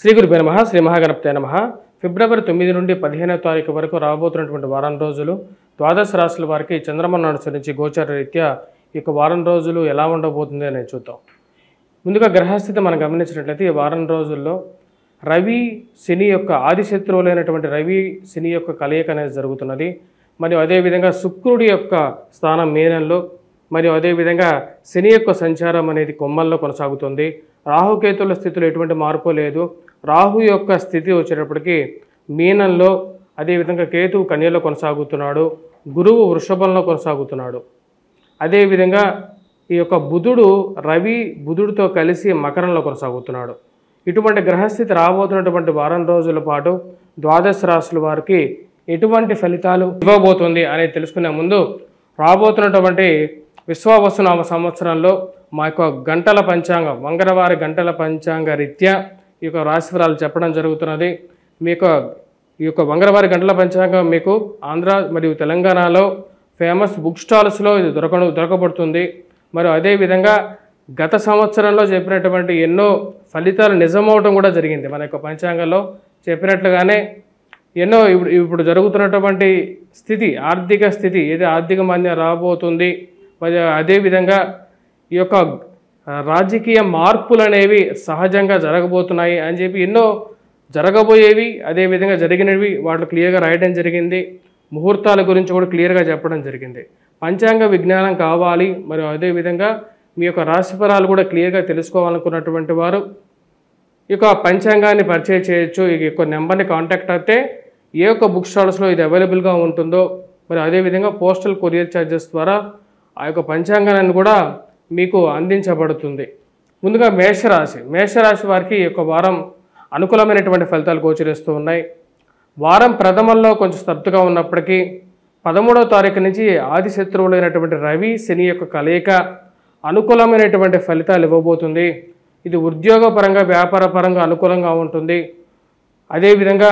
శ్రీ గురుభ్యో నమః. శ్రీ మహాగణపతే నమః. ఫిబ్రవరి 9 నుండి 15వ తారీఖు వరకు రాబోతున్నటువంటి వారం రోజులు ద్వాదశ రాశుల వారికి చంద్రమను అనుసరించి గోచార రీత్యా ఈ వారం రోజులు ఎలా ఉండబోతుంది అనేది చూద్దాం. ముందుగా గ్రహస్థితి మనం గమనించినట్లయితే ఈ వారం రోజుల్లో రవి శని యొక్క ఆది శత్రువులైనటువంటి రవి శని యొక్క కలయిక అనేది జరుగుతున్నది. మరియు అదేవిధంగా శుక్రుడి యొక్క స్థానం మీనంలో, మరియు అదేవిధంగా శని యొక్క సంచారం అనేది కొమ్మల్లో కొనసాగుతుంది. రాహుకేతుల స్థితిలో ఎటువంటి మార్పు లేదు. రాహు యొక్క స్థితి వచ్చేటప్పటికి మీనంలో, అదేవిధంగా కేతువు కన్యలో కొనసాగుతున్నాడు. గురువు వృషభంలో కొనసాగుతున్నాడు. అదేవిధంగా ఈ యొక్క బుధుడితో కలిసి మకరంలో కొనసాగుతున్నాడు. ఇటువంటి గ్రహస్థితి రాబోతున్నటువంటి వారం రోజుల పాటు ద్వాదశ రాశుల వారికి ఎటువంటి ఫలితాలు ఇవ్వబోతుంది అనేది తెలుసుకునే ముందు రాబోతున్నటువంటి విశ్వావసునామ సంవత్సరంలో మా యొక్క గంటల పంచాంగం, మంగళవారి గంటల పంచాంగ రీత్యా ఈ యొక్క రాశిఫలాలు చెప్పడం జరుగుతున్నది. మీకు ఈ యొక్క మంగళవారి గంటల పంచాంగం మీకు ఆంధ్ర మరియు తెలంగాణలో ఫేమస్ బుక్ స్టాల్స్లో ఇది దొరకబడుతుంది. మరియు అదేవిధంగా గత సంవత్సరంలో చెప్పినటువంటి ఎన్నో ఫలితాలు నిజమవటం కూడా జరిగింది. మన యొక్క పంచాంగంలో చెప్పినట్లుగానే ఎన్నో ఇప్పుడు జరుగుతున్నటువంటి స్థితి, ఆర్థిక స్థితి ఏది ఆర్థిక మాంద్యం రాబోతుంది, మరి అదేవిధంగా ఈ యొక్క రాజకీయ మార్పులు అనేవి సహజంగా జరగబోతున్నాయి అని చెప్పి ఎన్నో జరగబోయేవి, అదేవిధంగా జరిగినవి వాటిలో క్లియర్గా రాయడం జరిగింది. ముహూర్తాల గురించి కూడా క్లియర్గా చెప్పడం జరిగింది. పంచాంగ విజ్ఞానం కావాలి, మరియు అదేవిధంగా మీ యొక్క రాశిఫలాలు కూడా క్లియర్గా తెలుసుకోవాలనుకున్నటువంటి వారు ఈ యొక్క పంచాంగాన్ని పర్చేజ్ చేయొచ్చు. ఈ యొక్క నెంబర్ని కాంటాక్ట్ అయితే ఏ యొక్క బుక్ స్టాల్స్లో ఇది అవైలబుల్గా ఉంటుందో, మరి అదేవిధంగా పోస్టల్ కొరియర్ ఛార్జెస్ ద్వారా ఆ యొక్క పంచాంగాన్ని కూడా మీకు అందించబడుతుంది. ముందుగా మేషరాశి వారికి ఈ యొక్క వారం అనుకూలమైనటువంటి ఫలితాలు గోచరిస్తూ ఉన్నాయి. వారం ప్రథమంలో కొంచెం స్తబ్దుగా ఉన్నప్పటికీ 13వ తారీఖు నుంచి ఆది శత్రువులైనటువంటి రవి శని యొక్క కలయిక అనుకూలమైనటువంటి ఫలితాలు ఇవ్వబోతుంది. ఇది ఉద్యోగపరంగా, వ్యాపారపరంగా అనుకూలంగా ఉంటుంది. అదేవిధంగా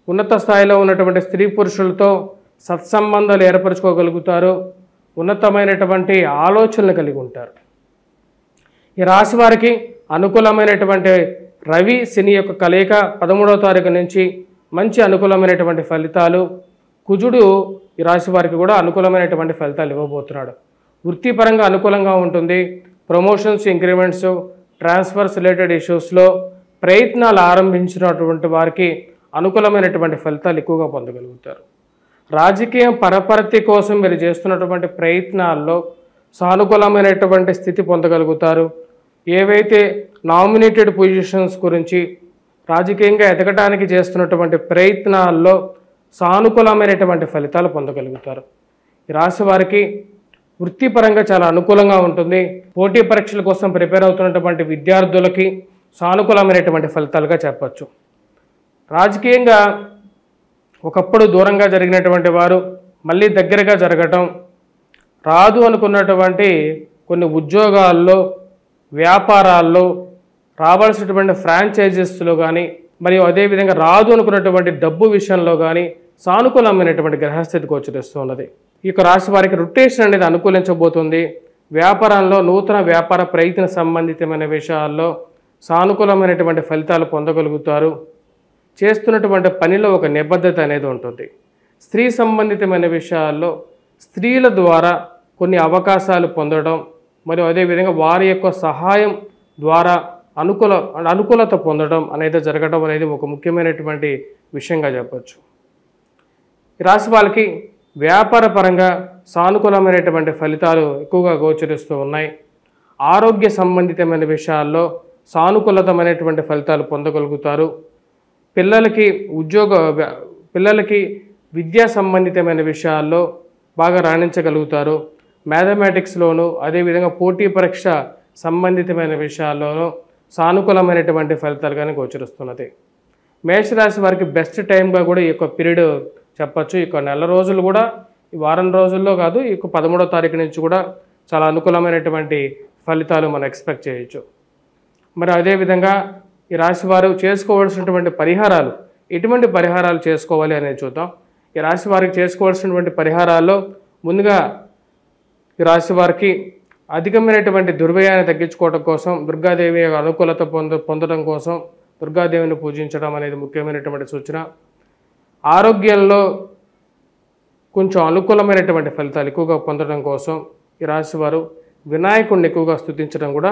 ఉన్నత స్థాయిలో ఉన్నటువంటి స్త్రీ పురుషులతో సత్సంబంధాలు ఏర్పరచుకోగలుగుతారు. ఉన్నతమైనటువంటి ఆలోచనలు కలిగి ఉంటారు. ఈ రాశి వారికి అనుకూలమైనటువంటి రవి శని యొక్క కలయిక 13వ తారీఖు నుంచి మంచి అనుకూలమైనటువంటి ఫలితాలు. కుజుడు ఈ రాశి వారికి కూడా అనుకూలమైనటువంటి ఫలితాలు ఇవ్వబోతున్నాడు. వృత్తిపరంగా అనుకూలంగా ఉంటుంది. ప్రమోషన్స్, ఇంక్రిమెంట్స్, ట్రాన్స్ఫర్స్ రిలేటెడ్ ఇష్యూస్లో ప్రయత్నాలు ఆరంభించినటువంటి వారికి అనుకూలమైనటువంటి ఫలితాలు ఎక్కువగా పొందగలుగుతారు. రాజకీయం పరపరతి కోసం మీరు చేస్తున్నటువంటి ప్రయత్నాల్లో సానుకూలమైనటువంటి స్థితి పొందగలుగుతారు. ఏవైతే నామినేటెడ్ పొజిషన్స్ గురించి రాజకీయంగా ఎదగడానికి చేస్తున్నటువంటి ప్రయత్నాల్లో సానుకూలమైనటువంటి ఫలితాలు పొందగలుగుతారు. ఈ రాశి వారికి వృత్తిపరంగా చాలా అనుకూలంగా ఉంటుంది. పోటీ పరీక్షల కోసం ప్రిపేర్ అవుతున్నటువంటి విద్యార్థులకి సానుకూలమైనటువంటి ఫలితాలుగా చెప్పచ్చు. రాజకీయంగా ఒకప్పుడు దూరంగా జరిగినటువంటి వారు మళ్ళీ దగ్గరగా జరగటం, రాదు అనుకున్నటువంటి కొన్ని ఉద్యోగాల్లో, వ్యాపారాల్లో, రావాల్సినటువంటి ఫ్రాంచైజెస్లో కానీ, మరియు అదేవిధంగా రాదు అనుకున్నటువంటి డబ్బు విషయంలో కానీ సానుకూలమైనటువంటి గ్రహస్థితి గోచరిస్తున్నది. ఈ యొక్క రాశి వారికి రొటేషన్ అనేది అనుకూలించబోతుంది. వ్యాపారంలో నూతన వ్యాపార ప్రయత్న సంబంధితమైన విషయాల్లో సానుకూలమైనటువంటి ఫలితాలు పొందగలుగుతారు. చేస్తున్నటువంటి పనిలో ఒక నిబద్ధత అనేది ఉంటుంది. స్త్రీ సంబంధితమైన విషయాల్లో స్త్రీల ద్వారా కొన్ని అవకాశాలు పొందడం, మరియు అదేవిధంగా వారి యొక్క సహాయం ద్వారా అనుకూలత పొందడం అనేది జరగడం అనేది ఒక ముఖ్యమైనటువంటి విషయంగా చెప్పచ్చు. ఈ రాశి వాళ్ళకి వ్యాపార పరంగా సానుకూలమైనటువంటి ఫలితాలు ఎక్కువగా గోచరిస్తూ ఉన్నాయి. ఆరోగ్య సంబంధితమైన విషయాల్లో సానుకూలతమైనటువంటి ఫలితాలు పొందగలుగుతారు. పిల్లలకి విద్యా సంబంధితమైన విషయాల్లో బాగా రాణించగలుగుతారు. మ్యాథమెటిక్స్లోను, అదేవిధంగా పోటీ పరీక్ష సంబంధితమైన విషయాల్లోనూ సానుకూలమైనటువంటి ఫలితాలు కానీ గోచరిస్తున్నది. మేషరాశి వారికి బెస్ట్ టైంగా కూడా ఈ యొక్క పీరియడ్ చెప్పచ్చు. ఈ యొక్క నెల రోజులు కూడా, ఈ వారం రోజుల్లో కాదు, ఈ యొక్క 13వ తారీఖు నుంచి కూడా చాలా అనుకూలమైనటువంటి ఫలితాలు మనం ఎక్స్పెక్ట్ చేయొచ్చు. మరి అదేవిధంగా ఈ రాశి వారు చేసుకోవాల్సినటువంటి పరిహారాలు, ఎటువంటి పరిహారాలు చేసుకోవాలి అనేది చూద్దాం. ఈ రాశి వారికి చేసుకోవాల్సినటువంటి పరిహారాల్లో ముందుగా ఈ రాశి వారికి అధికమైనటువంటి దుర్వ్యయాన్ని తగ్గించుకోవడం కోసం, దుర్గాదేవి అనుకూలత పొందడం కోసం దుర్గాదేవిని పూజించడం అనేది ముఖ్యమైనటువంటి సూచన. ఆరోగ్యంలో కొంచెం అనుకూలమైనటువంటి ఫలితాలు ఎక్కువగా పొందడం కోసం ఈ రాశి వారు వినాయకుడిని ఎక్కువగా స్తుతించడం కూడా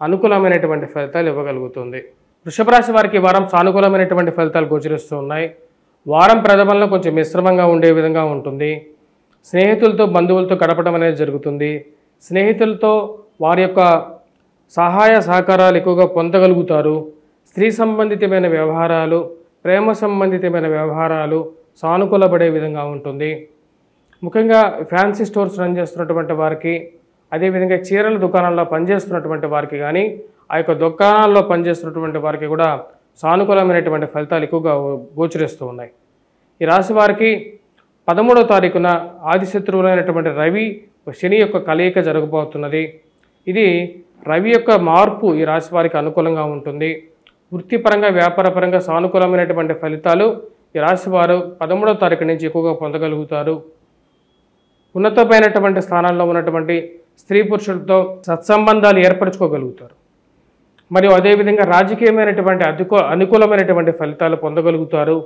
అనుకూలమైనటువంటి ఫలితాలు ఇవ్వగలుగుతుంది. వృషభ రాశి వారికి ఈ వారం సానుకూలమైనటువంటి ఫలితాలు గోచరిస్తూ ఉన్నాయి. వారం ప్రథమంలో కొంచెం మిశ్రమంగా ఉండే విధంగా ఉంటుంది. స్నేహితులతో బంధువులతో గడపడం అనేది జరుగుతుంది. స్నేహితులతో వారి యొక్క సహాయ సహకారాలు ఎక్కువగా పొందగలుగుతారు. స్త్రీ సంబంధితమైన వ్యవహారాలు, ప్రేమ సంబంధితమైన వ్యవహారాలు సానుకూలపడే విధంగా ఉంటుంది. ముఖ్యంగా ఫ్యాన్సీ స్టోర్స్ రన్ చేస్తున్నటువంటి వారికి, అదేవిధంగా చీరల దుకాణాల్లో పనిచేస్తున్నటువంటి వారికి కానీ, ఆ యొక్క దుకాణాల్లో పనిచేస్తున్నటువంటి వారికి కూడా సానుకూలమైనటువంటి ఫలితాలు ఎక్కువగా గోచరిస్తూ ఉన్నాయి. ఈ రాశి వారికి 13వ తారీఖున ఆదిశత్రువులైనటువంటి రవి శని యొక్క కలయిక జరగబోతున్నది. ఇది రవి యొక్క మార్పు ఈ రాశి వారికి అనుకూలంగా ఉంటుంది. వృత్తిపరంగా వ్యాపారపరంగా సానుకూలమైనటువంటి ఫలితాలు ఈ రాశి వారు 13వ తారీఖు నుంచి ఎక్కువగా పొందగలుగుతారు. ఉన్నతమైనటువంటి స్థానాల్లో ఉన్నటువంటి స్త్రీ పురుషులతో సత్సంబంధాలు ఏర్పరచుకోగలుగుతారు. మరియు అదేవిధంగా రాజకీయమైనటువంటి అనుకూలమైనటువంటి ఫలితాలు పొందగలుగుతారు.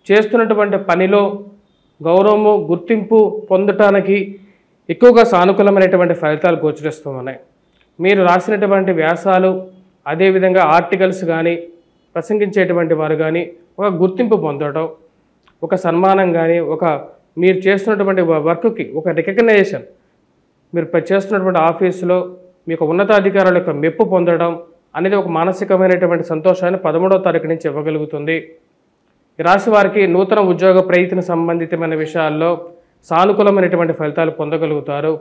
చేస్తున్నటువంటి పనిలో గౌరవము, గుర్తింపు పొందటానికి ఎక్కువగా సానుకూలమైనటువంటి ఫలితాలు గోచరిస్తూ ఉన్నాయి. మీరు రాసినటువంటి వ్యాసాలు, అదేవిధంగా ఆర్టికల్స్ కానీ, ప్రసంగించేటువంటి వారు కానీ ఒక గుర్తింపు పొందడం, ఒక సన్మానం కానీ, మీరు చేస్తున్నటువంటి వర్క్కి ఒక రికగ్నైజేషన్, మీరు చేస్తున్నటువంటి ఆఫీసులో మీకు ఉన్నతాధికారుల యొక్క మెప్పు పొందడం అనేది ఒక మానసికమైనటువంటి సంతోషాన్ని 13వ తారీఖు నుంచి ఇవ్వగలుగుతుంది. ఈ రాశి వారికి నూతన ఉద్యోగ ప్రయత్న సంబంధితమైన విషయాల్లో సానుకూలమైనటువంటి ఫలితాలు పొందగలుగుతారు.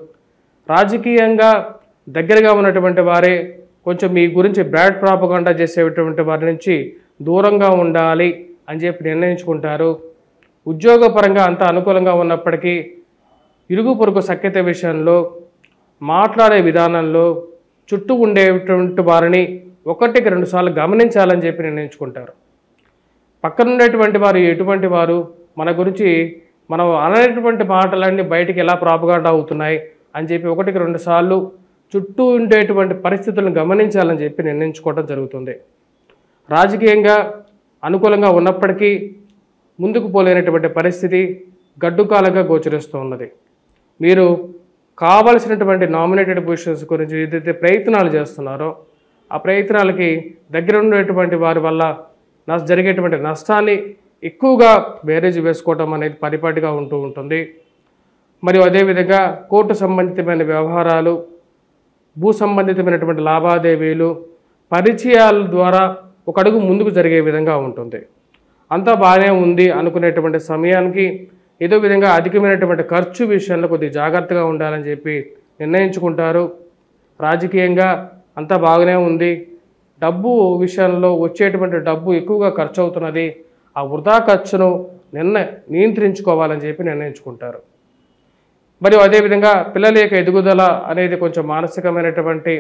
రాజకీయంగా దగ్గరగా ఉన్నటువంటి వారే కొంచెం మీ గురించి బ్యాడ్ ప్రాపగాండా చేసేటువంటి వారి నుంచి దూరంగా ఉండాలి అని చెప్పి నిర్ణయించుకుంటారు. ఉద్యోగపరంగా అంత అనుకూలంగా ఉన్నప్పటికీ ఇరుగు పొరుగు సఖ్యత విషయంలో, మాట్లాడే విధానంలో చుట్టూ ఉండేటువంటి వారిని 1-2 సార్లు గమనించాలని చెప్పి నిర్ణయించుకుంటారు. పక్కనుండేటువంటి వారు ఎటువంటి వారు, మన గురించి మనం అనేటువంటి మాటలన్నీ బయటికి ఎలా ప్రాపగాండా అవుతున్నాయి అని చెప్పి 1-2 సార్లు చుట్టూ ఉండేటువంటి పరిస్థితులను గమనించాలని చెప్పి నిర్ణయించుకోవడం జరుగుతుంది. రాజకీయంగా అనుకూలంగా ఉన్నప్పటికీ ముందుకు పోలేనటువంటి పరిస్థితి గడ్డుకాలంగా గోచరిస్తూ ఉన్నది. మీరు కావలసినటువంటి నామినేటెడ్ పొజిషన్స్ గురించి ఏదైతే ప్రయత్నాలు చేస్తున్నారో ఆ ప్రయత్నాలకి దగ్గర ఉండేటువంటి వారి వల్ల జరిగేటువంటి నష్టాన్ని ఎక్కువగా బేరేజ్ వేసుకోవడం అనేది పరిపాటిగా ఉంటూ ఉంటుంది. మరియు అదేవిధంగా కోర్టు సంబంధితమైన వ్యవహారాలు, భూ సంబంధితమైనటువంటి లావాదేవీలు, పరిచయాల ద్వారా ఒక అడుగు ముందుకు జరిగే విధంగా ఉంటుంది. అంతా బాగానే ఉంది అనుకునేటువంటి సమయానికి ఏదో విధంగా అధికమైనటువంటి ఖర్చు విషయంలో కొద్దిగా జాగ్రత్తగా ఉండాలని చెప్పి నిర్ణయించుకుంటారు. రాజకీయంగా అంతా బాగానే ఉంది, డబ్బు విషయంలో వచ్చేటువంటి డబ్బు ఎక్కువగా ఖర్చు అవుతున్నది, ఆ వృధా ఖర్చును నియంత్రించుకోవాలని చెప్పి నిర్ణయించుకుంటారు. మరియు అదేవిధంగా పిల్లల యొక్క ఎదుగుదల అనేది కొంచెం మానసికమైనటువంటి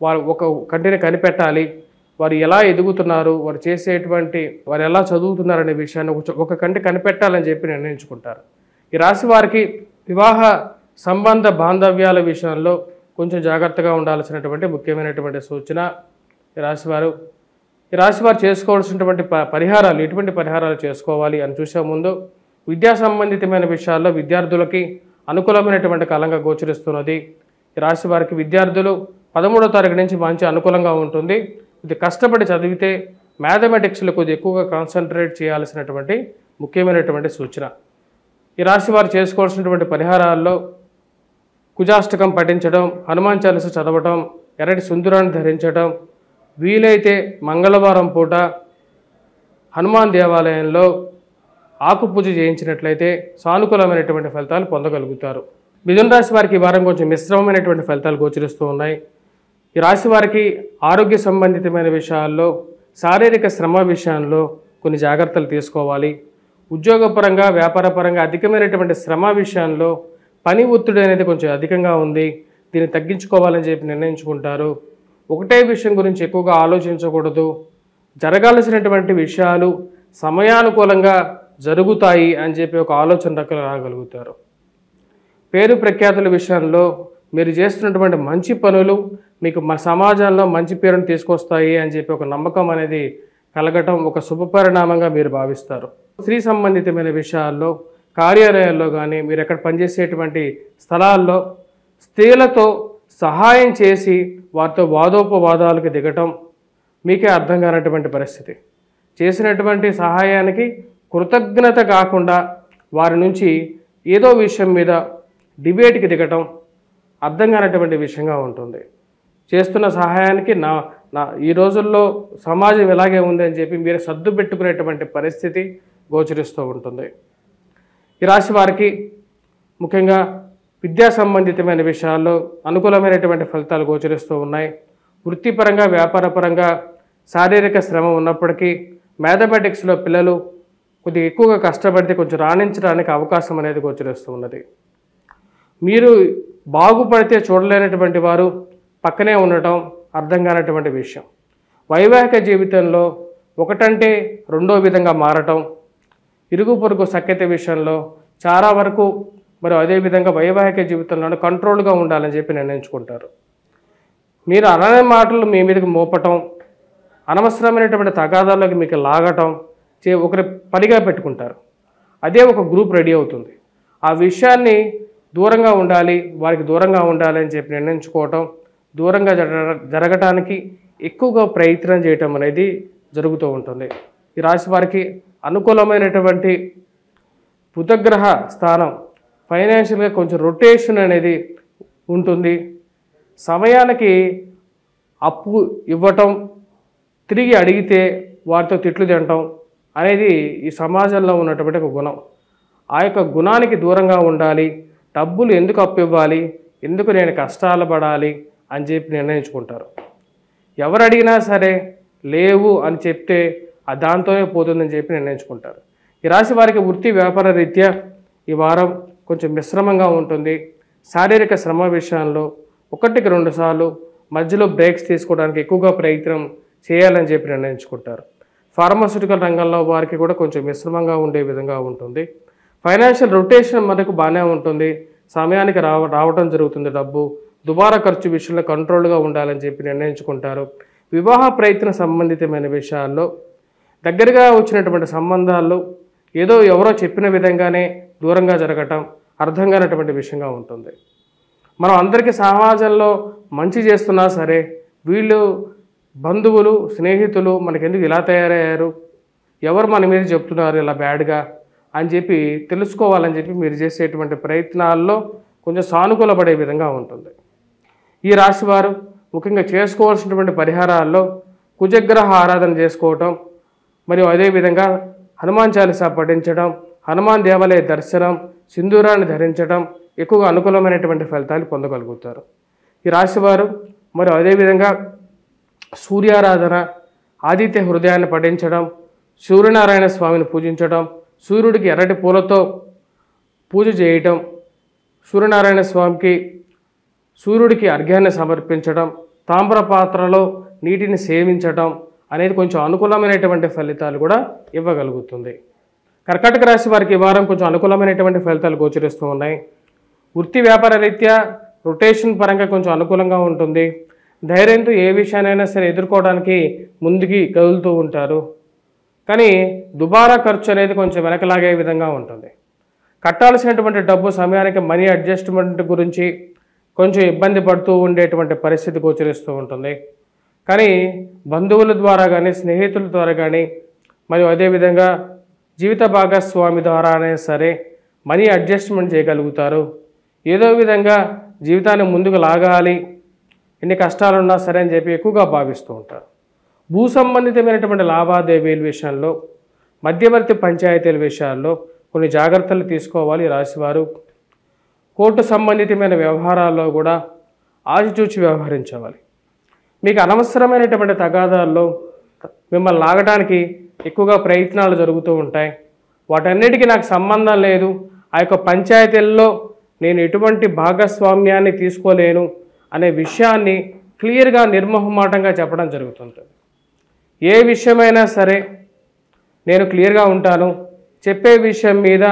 వారు ఒక కంటిని కనిపెట్టాలి. వారు ఎలా ఎదుగుతున్నారు, వారు ఎలా చదువుతున్నారనే విషయాన్ని ఒక కంటి కనిపెట్టాలని చెప్పి నిర్ణయించుకుంటారు. ఈ రాశి వారికి వివాహ సంబంధ బాంధవ్యాల విషయంలో కొంచెం జాగ్రత్తగా ఉండాల్సినటువంటి ముఖ్యమైనటువంటి సూచన. ఈ రాశివారు చేసుకోవాల్సినటువంటి పరిహారాలు, ఎటువంటి పరిహారాలు చేసుకోవాలి అని చూసే ముందు విద్యా సంబంధితమైన విషయాల్లో విద్యార్థులకి అనుకూలమైనటువంటి కాలంగా గోచరిస్తున్నది. ఈ రాశి వారికి విద్యార్థులు 13వ తారీఖు నుంచి మంచి అనుకూలంగా ఉంటుంది. ఇది కష్టపడి చదివితే మ్యాథమెటిక్స్లో కొద్దిగా ఎక్కువగా కాన్సన్ట్రేట్ చేయాల్సినటువంటి ముఖ్యమైనటువంటి సూచన. ఈ రాశి వారు చేసుకోవాల్సినటువంటి పరిహారాల్లో కుజాష్టకం పఠించడం, హనుమాన్ చాలీసా చదవటం, ఎర్రటి సుందరాన్ని ధరించడం, వీలైతే మంగళవారం పూట హనుమాన్ దేవాలయంలో ఆకు పూజ చేయించినట్లయితే సానుకూలమైనటువంటి ఫలితాలు పొందగలుగుతారు. మిథున రాశి వారికి ఈ వారం కొంచెం మిశ్రమమైనటువంటి ఫలితాలు గోచరిస్తూ ఉన్నాయి. ఈ రాశి వారికి ఆరోగ్య సంబంధితమైన విషయాల్లో, శారీరక శ్రమ విషయంలో కొన్ని జాగ్రత్తలు తీసుకోవాలి. ఉద్యోగపరంగా, వ్యాపారపరంగా అధికమైనటువంటి శ్రమ విషయంలో పని ఒత్తిడి అనేది కొంచెం అధికంగా ఉంది, దీన్ని తగ్గించుకోవాలని చెప్పి నిర్ణయించుకుంటారు. ఒకటే విషయం గురించి ఎక్కువగా ఆలోచించకూడదు. జరగాల్సినటువంటి విషయాలు సమయానుకూలంగా జరుగుతాయి అని చెప్పి ఒక ఆలోచన రాగలుగుతారు. పేరు ప్రఖ్యాతుల విషయంలో మీరు చేస్తున్నటువంటి మంచి పనులు మీకు సమాజంలో మంచి పేరును తీసుకొస్తాయి అని చెప్పి ఒక నమ్మకం అనేది కలగటం ఒక శుభపరిణామంగా మీరు భావిస్తారు. స్త్రీ సంబంధితమైన విషయాల్లో, కార్యాలయాల్లో కానీ, మీరు ఎక్కడ పనిచేసేటువంటి స్థలాల్లో స్త్రీలతో సహాయం చేసి వారితో వాదోపవాదాలకు దిగటం మీకే అర్థం కానటువంటి పరిస్థితి. చేసినటువంటి సహాయానికి కృతజ్ఞత కాకుండా వారి నుంచి ఏదో విషయం మీద డిబేట్కి దిగటం అర్థం కానటువంటి విషయంగా ఉంటుంది. చేస్తున్న సహాయానికి ఈ రోజుల్లో సమాజం ఇలాగే ఉంది అని చెప్పి మీరు సర్దు పెట్టుకునేటువంటి పరిస్థితి గోచరిస్తూ ఉంటుంది. ఈ రాశి వారికి ముఖ్యంగా విద్యా సంబంధితమైన విషయాల్లో అనుకూలమైనటువంటి ఫలితాలు గోచరిస్తూ ఉన్నాయి. వృత్తిపరంగా, వ్యాపారపరంగా శారీరక శ్రమ ఉన్నప్పటికీ మ్యాథమెటిక్స్లో పిల్లలు కొద్దిగా ఎక్కువగా కష్టపడితే కొంచెం రాణించడానికి అవకాశం అనేది గోచరిస్తూ ఉన్నది. మీరు బాగుపడితే చూడలేనటువంటి వారు పక్కనే ఉండటం అర్థం కానటువంటి విషయం. వైవాహిక జీవితంలో ఒకటంటే రెండో విధంగా మారటం, ఇరుగు పొరుగు సఖ్యత విషయంలో చాలా వరకు మరి అదేవిధంగా వైవాహిక జీవితంలో కంట్రోల్గా ఉండాలని చెప్పి నిర్ణయించుకుంటారు. మీరు అనని మాటలు మీ మీదకి మోపటం, అనవసరమైనటువంటి తగాదాల్లోకి మీకు లాగటం ఒకరి పనిగా పెట్టుకుంటారు. అదే ఒక గ్రూప్ రెడీ అవుతుంది. ఆ విషయాన్ని దూరంగా ఉండాలి, వారికి దూరంగా ఉండాలి అని చెప్పి నిర్ణయించుకోవటం, దూరంగా జరగటానికి ఎక్కువగా ప్రయత్నం చేయటం అనేది జరుగుతూ ఉంటుంది. ఈ రాశి వారికి అనుకూలమైనటువంటి బుధగ్రహ స్థానం ఫైనాన్షియల్గా కొంచెం రొటేషన్ అనేది ఉంటుంది. సమయానికి అప్పు ఇవ్వటం, తిరిగి అడిగితే వారితో తిట్లు తినటం అనేది ఈ సమాజంలో ఉన్నటువంటి ఒక గుణం. ఆ యొక్క గుణానికి దూరంగా ఉండాలి. డబ్బులు ఎందుకు అప్పు ఇవ్వాలి, ఎందుకు నేను కష్టాలు పడాలి అని చెప్పి నిర్ణయించుకుంటారు. ఎవరు అడిగినా సరే లేవు అని చెప్తే దాంతోనే పోతుందని చెప్పి నిర్ణయించుకుంటారు. ఈ రాశి వారికి వృత్తి వ్యాపార రీత్యా ఈ వారం కొంచెం మిశ్రమంగా ఉంటుంది. శారీరక శ్రమ విషయంలో 1-2 సార్లు మధ్యలో బ్రేక్స్ తీసుకోవడానికి ఎక్కువగా ప్రయత్నం చేయాలని చెప్పి నిర్ణయించుకుంటారు. ఫార్మాస్యూటికల్ రంగంలో వారికి కూడా కొంచెం మిశ్రమంగా ఉండే విధంగా ఉంటుంది. ఫైనాన్షియల్ రొటేషన్ మనకు బాగానే ఉంటుంది. సమయానికి రావటం జరుగుతుంది. డబ్బు దుబారా ఖర్చు విషయంలో కంట్రోల్గా ఉండాలని చెప్పి నిర్ణయించుకుంటారు. వివాహ ప్రయత్న సంబంధితమైన విషయాల్లో దగ్గరగా వచ్చినటువంటి సంబంధాల్లో ఏదో ఎవరో చెప్పిన విధంగానే దూరంగా జరగటం అర్థం కానటువంటి విషయంగా ఉంటుంది. మనం అందరికీ సమాజంలో మంచి చేస్తున్నా సరే వీళ్ళు బంధువులు, స్నేహితులు మనకెందుకు ఇలా తయారయ్యారు, ఎవరు మన మీద చెప్తున్నారు ఇలా బ్యాడ్గా అని చెప్పి తెలుసుకోవాలని చెప్పి మీరు చేసేటువంటి ప్రయత్నాల్లో కొంచెం సానుకూలపడే విధంగా ఉంటుంది. ఈ రాశివారు ముఖ్యంగా చేసుకోవాల్సినటువంటి పరిహారాల్లో కుజగ్రహ ఆరాధన చేసుకోవటం, మరియు అదేవిధంగా హనుమాన్ చాలీసా పఠించడం, హనుమాన్ దేవాలయ దర్శనం, సింధూరాన్ని ధరించడం ఎక్కువగా అనుకూలమైనటువంటి ఫలితాలు పొందగలుగుతారు. ఈ రాశివారు మరి అదేవిధంగా సూర్యారాధన, ఆదిత్య హృదయాన్ని పఠించడం, సూర్యనారాయణ స్వామిని పూజించడం, సూర్యుడికి ఎర్రటి పూలతో పూజ చేయటం, సూర్యనారాయణ స్వామికి సూర్యుడికి అర్ఘ్యాన్ని సమర్పించడం, తామ్ర పాత్రలో నీటిని సేవించడం అనేది కొంచెం అనుకూలమైనటువంటి ఫలితాలు కూడా ఇవ్వగలుగుతుంది. కర్కాటక రాశి వారికి ఈ వారం కొంచెం అనుకూలమైనటువంటి ఫలితాలు గోచరిస్తూ ఉన్నాయి. వృత్తి వ్యాపార రీత్యా రొటేషన్ పరంగా కొంచెం అనుకూలంగా ఉంటుంది. ధైర్యంతో ఏ విషయానైనా సరే ఎదుర్కోవడానికి ముందుకి కదులుతూ ఉంటారు. కానీ దుబారా ఖర్చు అనేది కొంచెం వెనకలాగే విధంగా ఉంటుంది. కట్టాల్సినటువంటి డబ్బు సమయానికి మనీ అడ్జస్ట్మెంట్ గురించి కొంచెం ఇబ్బంది పడుతూ ఉండేటువంటి పరిస్థితి గోచరిస్తూ ఉంటుంది. కానీ బంధువుల ద్వారా కానీ, స్నేహితుల ద్వారా కానీ, మరియు అదేవిధంగా జీవిత భాగస్వామి ద్వారా అయినా సరే మనీ అడ్జస్ట్మెంట్ చేయగలుగుతారు. ఏదో విధంగా జీవితాన్ని ముందుకు లాగాలి, ఎన్ని కష్టాలున్నా సరే అని చెప్పి ఎక్కువగా భావిస్తూ ఉంటారు. భూ సంబంధితమైనటువంటి లావాదేవీల విషయంలో, మధ్యవర్తి పంచాయతీల విషయాల్లో కొన్ని జాగ్రత్తలు తీసుకోవాలి. రాశివారు కోర్టు సంబంధితమైన వ్యవహారాల్లో కూడా ఆచితూచి వ్యవహరించవాలి. మీకు అనవసరమైనటువంటి తగాదాల్లో మిమ్మల్ని లాగడానికి ఎక్కువగా ప్రయత్నాలు జరుగుతూ ఉంటాయి. వాటన్నిటికీ నాకు సంబంధం లేదు, ఆ యొక్క పంచాయతీల్లో నేను ఎటువంటి భాగస్వామ్యాన్ని తీసుకోలేను అనే విషయాన్ని క్లియర్గా నిర్మోహమాటంగా చెప్పడం జరుగుతుంటుంది. ఏ విషయమైనా సరే నేను క్లియర్గా ఉంటాను, చెప్పే విషయం మీద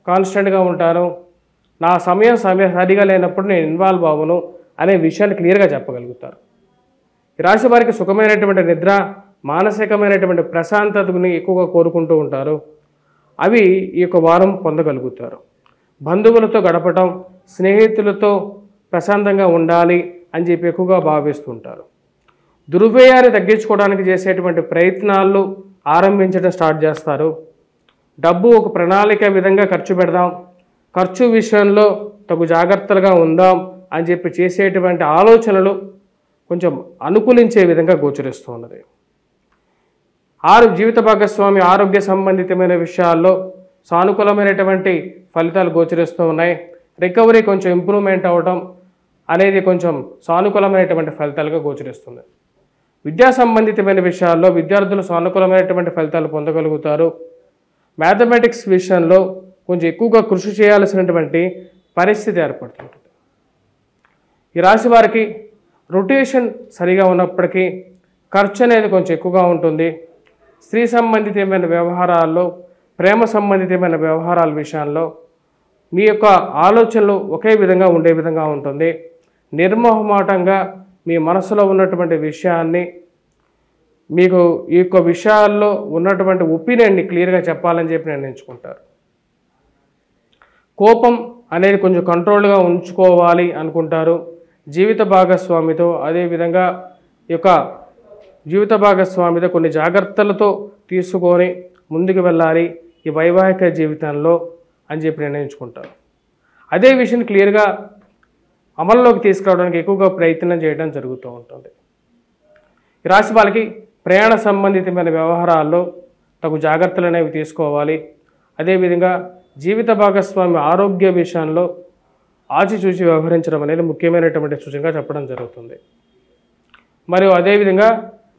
కాన్స్టెంట్గా ఉంటాను, నా సమయం సరిగా లేనప్పుడు నేను ఇన్వాల్వ్ అవ్వను అనే విషయాన్ని క్లియర్గా చెప్పగలుగుతారు. ఈ రాశి వారికి సుఖమైనటువంటి నిద్ర, మానసికమైనటువంటి ప్రశాంతతని ఎక్కువగా కోరుకుంటూ ఉంటారు. అవి ఈ యొక్క వారం పొందగలుగుతారు. బంధువులతో గడపటం, స్నేహితులతో ప్రశాంతంగా ఉండాలి అని చెప్పి ఎక్కువగా భావిస్తుంటారు. దుర్వ్యయాన్ని తగ్గించుకోవడానికి చేసేటువంటి ప్రయత్నాలు ఆరంభించడం స్టార్ట్ చేస్తారు. డబ్బు ఒక ప్రణాళిక విధంగా ఖర్చు పెడదాం, ఖర్చు విషయంలో తగు జాగ్రత్తలుగా ఉందాం అని చెప్పి చేసేటువంటి ఆలోచనలు కొంచెం అనుకూలించే విధంగా గోచరిస్తూ ఉన్నది. జీవిత భాగస్వామి ఆరోగ్య సంబంధితమైన విషయాల్లో సానుకూలమైనటువంటి ఫలితాలు గోచరిస్తూ ఉన్నాయి. రికవరీ కొంచెం ఇంప్రూవ్మెంట్ అవ్వడం అనేది కొంచెం సానుకూలమైనటువంటి ఫలితాలుగా గోచరిస్తుంది. విద్యా సంబంధితమైన విషయాల్లో విద్యార్థులు సానుకూలమైనటువంటి ఫలితాలు పొందగలుగుతారు. మ్యాథమెటిక్స్ విషయంలో కొంచెం ఎక్కువగా కృషి చేయాల్సినటువంటి పరిస్థితి ఏర్పడుతుంటుంది. ఈ రాశి వారికి రొటేషన్ సరిగా ఉన్నప్పటికీ ఖర్చు అనేది కొంచెం ఎక్కువగా ఉంటుంది. స్త్రీ సంబంధితమైన వ్యవహారాల్లో, ప్రేమ సంబంధితమైన వ్యవహారాల విషయాల్లో మీ యొక్క ఆలోచనలు ఒకే విధంగా ఉండే విధంగా ఉంటుంది. నిర్మోహమాటంగా మీ మనసులో ఉన్నటువంటి విషయాన్ని, మీకు ఈ యొక్క విషయాల్లో ఉన్నటువంటి ఒపీనియన్ని క్లియర్గా చెప్పాలని చెప్పి నిర్ణయించుకుంటారు. కోపం అనేది కొంచెం కంట్రోల్గా ఉంచుకోవాలి అనుకుంటారు. జీవిత భాగస్వామితో అదేవిధంగా ఈ యొక్క జీవిత భాగస్వామితో కొన్ని జాగ్రత్తలతో తీసుకొని ముందుకు వెళ్ళాలి ఈ వైవాహిక జీవితంలో అని చెప్పి నిర్ణయించుకుంటారు. అదే విషయం క్లియర్గా అమల్లోకి తీసుకురావడానికి ఎక్కువగా ప్రయత్నం చేయడం జరుగుతూ ఉంటుంది. ఈ రాశి వాళ్ళకి ప్రయాణ సంబంధితమైన వ్యవహారాల్లో తగు జాగ్రత్తలు అనేవి తీసుకోవాలి. అదేవిధంగా జీవిత భాగస్వామి ఆరోగ్య విషయంలో ఆచిచూచి వ్యవహరించడం అనేది ముఖ్యమైనటువంటి సూచనగా చెప్పడం జరుగుతుంది. మరియు అదేవిధంగా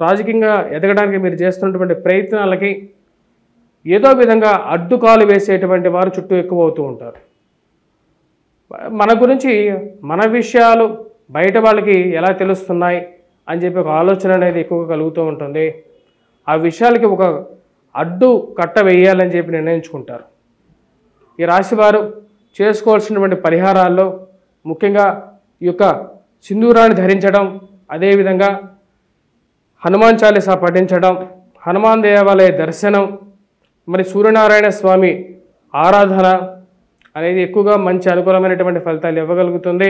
రాజకీయంగా ఎదగడానికి మీరు చేస్తున్నటువంటి ప్రయత్నాలకి ఏదో విధంగా అడ్డుకాలు వేసేటువంటి వారు చుట్టూ ఎక్కువ అవుతూ ఉంటారు. మన గురించి, మన విషయాలు బయట వాళ్ళకి ఎలా తెలుస్తున్నాయి అని చెప్పి ఒక ఆలోచన అనేది ఎక్కువగా కలుగుతూ ఉంటుంది. ఆ విషయాలకి ఒక అడ్డు కట్ట వేయాలని చెప్పి నిర్ణయించుకుంటారు. ఈ రాశివారు చేసుకోవాల్సినటువంటి పరిహారాల్లో ముఖ్యంగా ఈ యొక్క సింధూరాన్ని ధరించడం, అదేవిధంగా హనుమాన్ చాలీసా పఠించడం, హనుమాన్ దేవాలయ దర్శనం, మరి సూర్యనారాయణ స్వామి ఆరాధన అనేది ఎక్కువగా మంచి అనుకూలమైనటువంటి ఫలితాలు ఇవ్వగలుగుతుంది.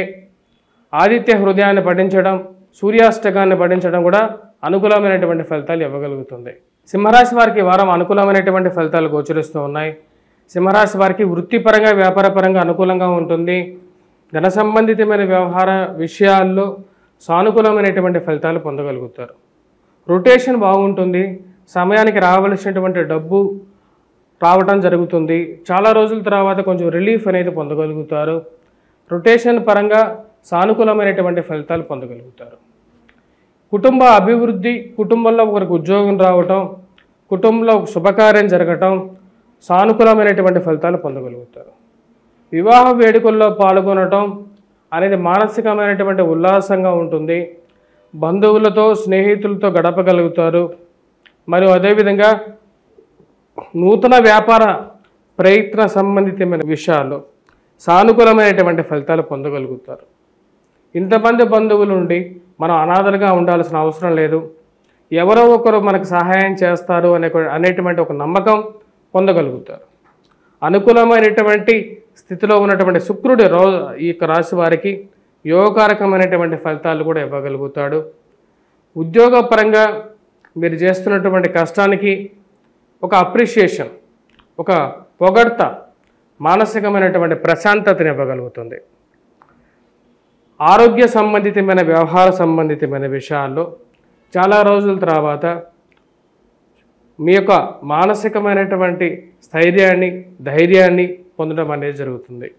ఆదిత్య హృదయాన్ని పఠించడం, సూర్యాష్టకాన్ని పఠించడం కూడా అనుకూలమైనటువంటి ఫలితాలు ఇవ్వగలుగుతుంది. సింహరాశి వారికి వారం అనుకూలమైనటువంటి ఫలితాలు గోచరిస్తూ ఉన్నాయి. సింహరాశి వారికి వృత్తిపరంగా, వ్యాపారపరంగా అనుకూలంగా ఉంటుంది. ధన సంబంధితమైన వ్యవహార విషయాల్లో సానుకూలమైనటువంటి ఫలితాలు పొందగలుగుతారు. రొటేషన్ బాగుంటుంది. సమయానికి రావాల్సినటువంటి డబ్బు రావటం జరుగుతుంది. చాలా రోజుల తర్వాత కొంచెం రిలీఫ్ అనేది పొందగలుగుతారు. రొటేషన్ పరంగా సానుకూలమైనటువంటి ఫలితాలు పొందగలుగుతారు. కుటుంబ అభివృద్ధి, కుటుంబంలో ఒకరికి ఉద్యోగం రావటం, కుటుంబంలో ఒక శుభకార్యం జరగటం, సానుకూలమైనటువంటి ఫలితాలు పొందగలుగుతారు. వివాహ వేడుకల్లో పాల్గొనటం అనేది మానసికమైనటువంటి ఉల్లాసంగా ఉంటుంది. బంధువులతో, స్నేహితులతో గడపగలుగుతారు. మరియు అదేవిధంగా నూతన వ్యాపార ప్రయత్న సంబంధితమైన విషయాల్లో సానుకూలమైనటువంటి ఫలితాలు పొందగలుగుతారు. ఇంతమంది బంధువులు ఉండి మనం అనాథలుగా ఉండాల్సిన అవసరం లేదు, ఎవరో ఒకరు మనకు సహాయం చేస్తారు అనేటువంటి ఒక నమ్మకం పొందగలుగుతారు. అనుకూలమైనటువంటి స్థితిలో ఉన్నటువంటి శుక్రుడు ఈ యొక్క రాశి వారికి యోగకారకమైనటువంటి ఫలితాలు కూడా ఇవ్వగలుగుతాడు. ఉద్యోగపరంగా మీరు చేస్తున్నటువంటి కష్టానికి ఒక అప్రిషియేషన్, ఒక పొగడ్త మానసికమైనటువంటి ప్రశాంతతని ఇవ్వగలుగుతుంది. ఆరోగ్య సంబంధితమైన, వ్యవహార సంబంధితమైన విషయాల్లో చాలా రోజుల తర్వాత మీ యొక్క మానసికమైనటువంటి స్థైర్యాన్ని, ధైర్యాన్ని పొందడం అనేది జరుగుతుంది.